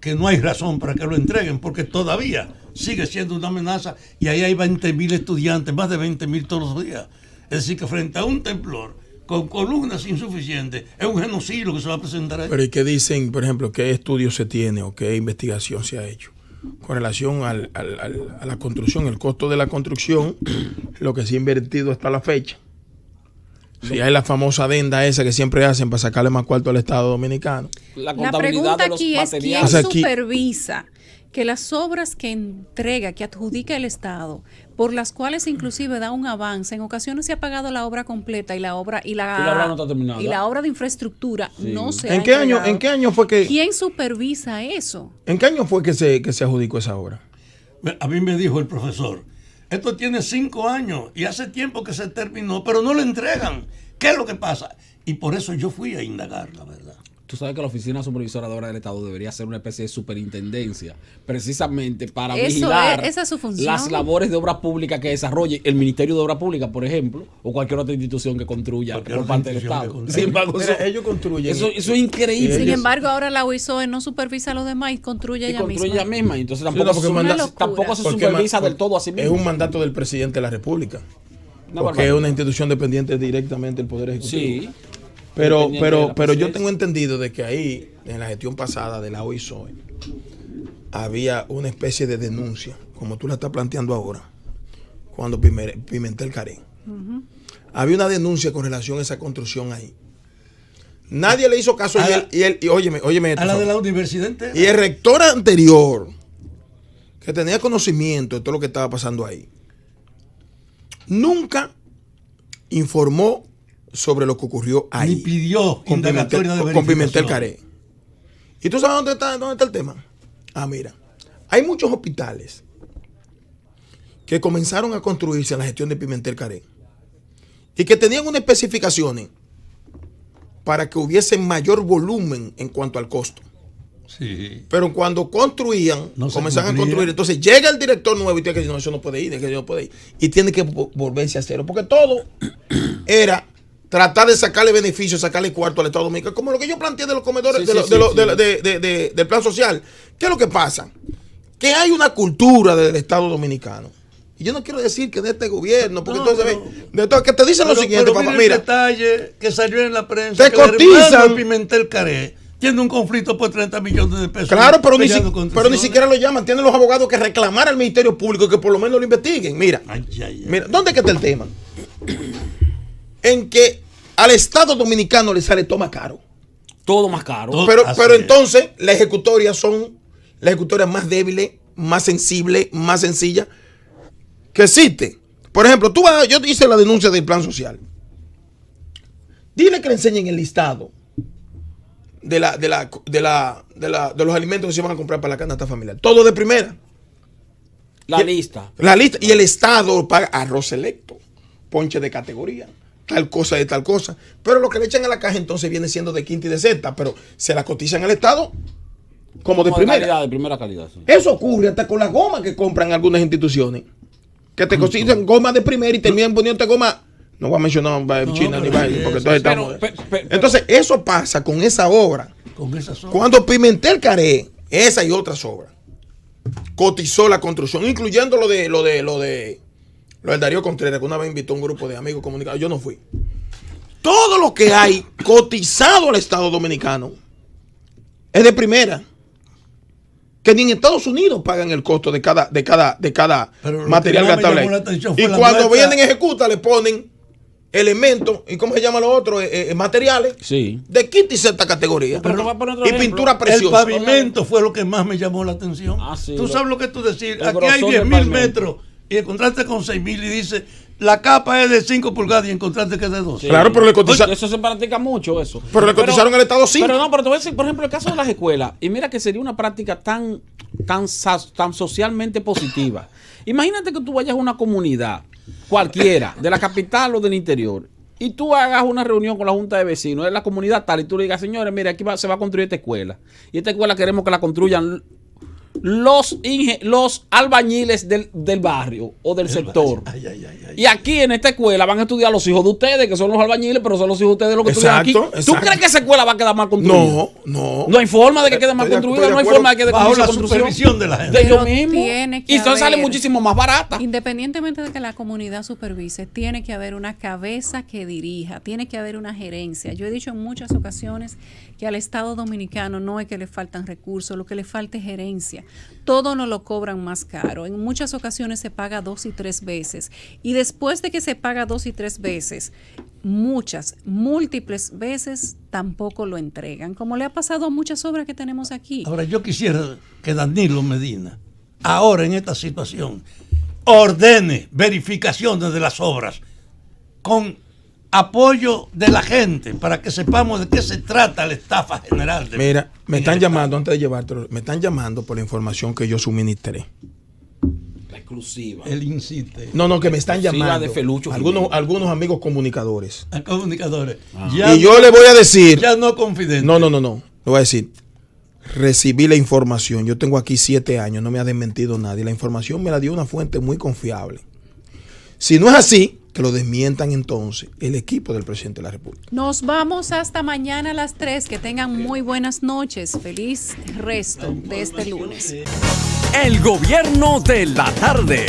que no hay razón para que lo entreguen, porque todavía sigue siendo una amenaza y ahí hay 20.000 estudiantes, más de 20.000 todos los días. Es decir, que frente a un temblor con columnas insuficientes, es un genocidio que se va a presentar ahí. Pero ¿y qué dicen, por ejemplo, qué estudio se tiene o qué investigación se ha hecho con relación a la construcción, el costo de la construcción, lo que se ha invertido hasta la fecha? Si hay la famosa adenda esa que siempre hacen para sacarle más cuarto al Estado Dominicano. La pregunta aquí es quién supervisa que las obras que entrega, que adjudica el Estado, por las cuales inclusive da un avance, en ocasiones se ha pagado la obra completa y la obra no está terminada. Y la obra de infraestructura no se ha entregado. ¿En qué año fue que? ¿Quién supervisa eso? ¿En qué año fue que se adjudicó esa obra? A mí me dijo el profesor, esto tiene 5 años y hace tiempo que se terminó, pero no lo entregan. ¿Qué es lo que pasa? Y por eso yo fui a indagar, la verdad. Tú sabes que la Oficina Supervisora de Obras del Estado debería ser una especie de superintendencia, precisamente para vigilar esa es su función. las labores de obra pública que desarrolle el Ministerio de Obra Pública, por ejemplo, o cualquier otra institución que construya por parte del Estado. Sin embargo, Mira, ellos construyen. eso es increíble. Sin embargo, ahora la UISOE no supervisa a los demás y construye ella misma. Y entonces Sí, tampoco, no, porque tampoco se porque supervisa del todo a sí es mismo. un mandato del presidente de la República. Una Porque es barbaridad. una institución dependiente directamente del Poder Ejecutivo. Sí. Pero Dependiente de la yo presidencia. tengo entendido de que ahí, en la gestión pasada de la OISOE, había una especie de denuncia, como tú la estás planteando ahora, cuando Pimentel Carén. Había una denuncia con relación a esa construcción ahí. Nadie le hizo caso y óyeme esto, A la de favor. la universidad entera. Y el rector anterior, que tenía conocimiento de todo lo que estaba pasando ahí, nunca informó sobre lo que ocurrió ahí. Ni pidió con indagatoria de Pimentel verificación. Caré. ¿Y tú sabes dónde está el tema? Ah, mira, hay muchos hospitales que comenzaron a construirse en la gestión de Pimentel Caré y que tenían unas especificaciones para que hubiese mayor volumen en cuanto al costo. Sí. Pero cuando construían, No se comenzaban a cumplía. construir, entonces llega el director nuevo y tiene que decir, no, eso no puede ir, eso no puede ir. Y tiene que volverse a cero, porque todo era tratar de sacarle beneficios, sacarle cuarto al Estado Dominicano, como lo que yo planteé de los comedores, del plan social. ¿Qué es lo que pasa? Que hay una cultura del Estado Dominicano. Y yo no quiero decir que de este gobierno, porque No, entonces, pero- de todo, que te dicen lo siguiente, papá, el mira, detalle que salió en la prensa, Te que el cotizan. hermano de Pimentel Caré tiene un conflicto por 30 millones de pesos. claro, pero ni peleando con siquiera instituciones. lo llaman. Tienen los abogados que reclamar al Ministerio Público que por lo menos lo investiguen. Mira, Ay, ay, ay. mira, ¿dónde es que está el tema? En que al Estado Dominicano le sale todo más caro. Todo más caro. Todo- Pero, Así pero es. entonces las ejecutorias son las ejecutorias más débiles, más sensibles, más sencillas que existe. Por ejemplo, yo hice la denuncia del plan social. Dile que le enseñen el listado de los alimentos que se van a comprar para la canasta familiar. Todo de primera. La lista. La lista. Y el Estado paga arroz selecto, ponche de categoría, tal cosa de tal cosa. Pero lo que le echan a la caja entonces viene siendo de quinta y de sexta, pero se la cotizan al Estado como de primera. Calidad, de primera calidad. Sí. Eso ocurre hasta con las gomas que compran algunas instituciones. Que te cotizan gomas de primera y terminan poniéndote goma. No voy a mencionar China pero ni Baile, sí, porque eso. entonces estamos. Pero- Entonces, eso pasa con esa obra. Con esas obras. Cuando Pimentel Caré, esa y otras obras, cotizó la construcción, incluyendo lo del Darío Contreras, que una vez invitó a un grupo de amigos comunicados. Yo no fui. Todo lo que hay cotizado al Estado Dominicano es de primera. Que ni en Estados Unidos pagan el costo de cada Pero lo material que más me gastable. llamó la atención Y fue la cuando muestra- vienen a ejecutar, le ponen elementos, ¿y cómo se llama lo otro? Materiales Sí. de quinta y sexta categoría. Pero te voy a poner otro Y ejemplo. pintura El preciosa. pavimento fue lo que más me llamó la atención. Ah, sí, tú lo- sabes lo que tú decís. el Aquí hay grosor 10.000 del pavimento. metros y encontraste con 6.000 y dice la capa es de 5 pulgadas y encontraste que es de 12. Sí. Claro, pero le cotizaron. Eso se practica mucho, eso. Pero le cotizaron al Estado 5. Pero no, pero te voy a decir, por ejemplo, el caso de las escuelas. Y mira que sería una práctica tan socialmente positiva. Imagínate que tú vayas a una comunidad, cualquiera, de la capital o del interior, y tú hagas una reunión con la junta de vecinos de la comunidad tal, y tú le digas, señores, mire, aquí se va a construir esta escuela. Y esta escuela queremos que la construyan los albañiles del barrio o del sector. Ay, ay, ay, ay. Y aquí en esta escuela van a estudiar los hijos de ustedes, que son los albañiles, pero son los hijos de ustedes los que estudian aquí. Exacto, ¿Tú exacto. crees que esa escuela va a quedar mal construida? No. No hay forma de que quede mal Estoy de construida, no hay acuerdo. forma de que quede Bajo con esa la construcción. supervisión de la gente. De ellos Pero mismos. tiene que Y eso sale haber- muchísimo más barata. Independientemente de que la comunidad supervise, tiene que haber una cabeza que dirija, tiene que haber una gerencia. Yo he dicho en muchas ocasiones que al Estado Dominicano no es que le faltan recursos, lo que le falta es gerencia. Todo nos lo cobran más caro. En muchas ocasiones se paga 2 y 3 veces. Y después de que se paga 2 y 3 veces, múltiples veces tampoco lo entregan, como le ha pasado a muchas obras que tenemos aquí. Ahora, yo quisiera que Danilo Medina, ahora en esta situación, ordene verificaciones de las obras con apoyo de la gente para que sepamos de qué se trata la estafa general. Mira, me en están el llamando, antes de llevártelo, me están llamando por la información que yo suministré. Exclusiva. Él insiste. No, que me están Exclusiva llamando. de Felucho Algunos amigos comunicadores. A comunicadores. Y yo le voy a decir. Ya no confidente. No. Le voy a decir. Recibí la información. Yo tengo aquí 7 años. No me ha desmentido nadie. La información me la dio una fuente muy confiable. Si no es así, que lo desmientan entonces el equipo del presidente de la República. Nos vamos hasta mañana a las 3. Que tengan muy buenas noches. Feliz resto de este lunes. El gobierno de la tarde.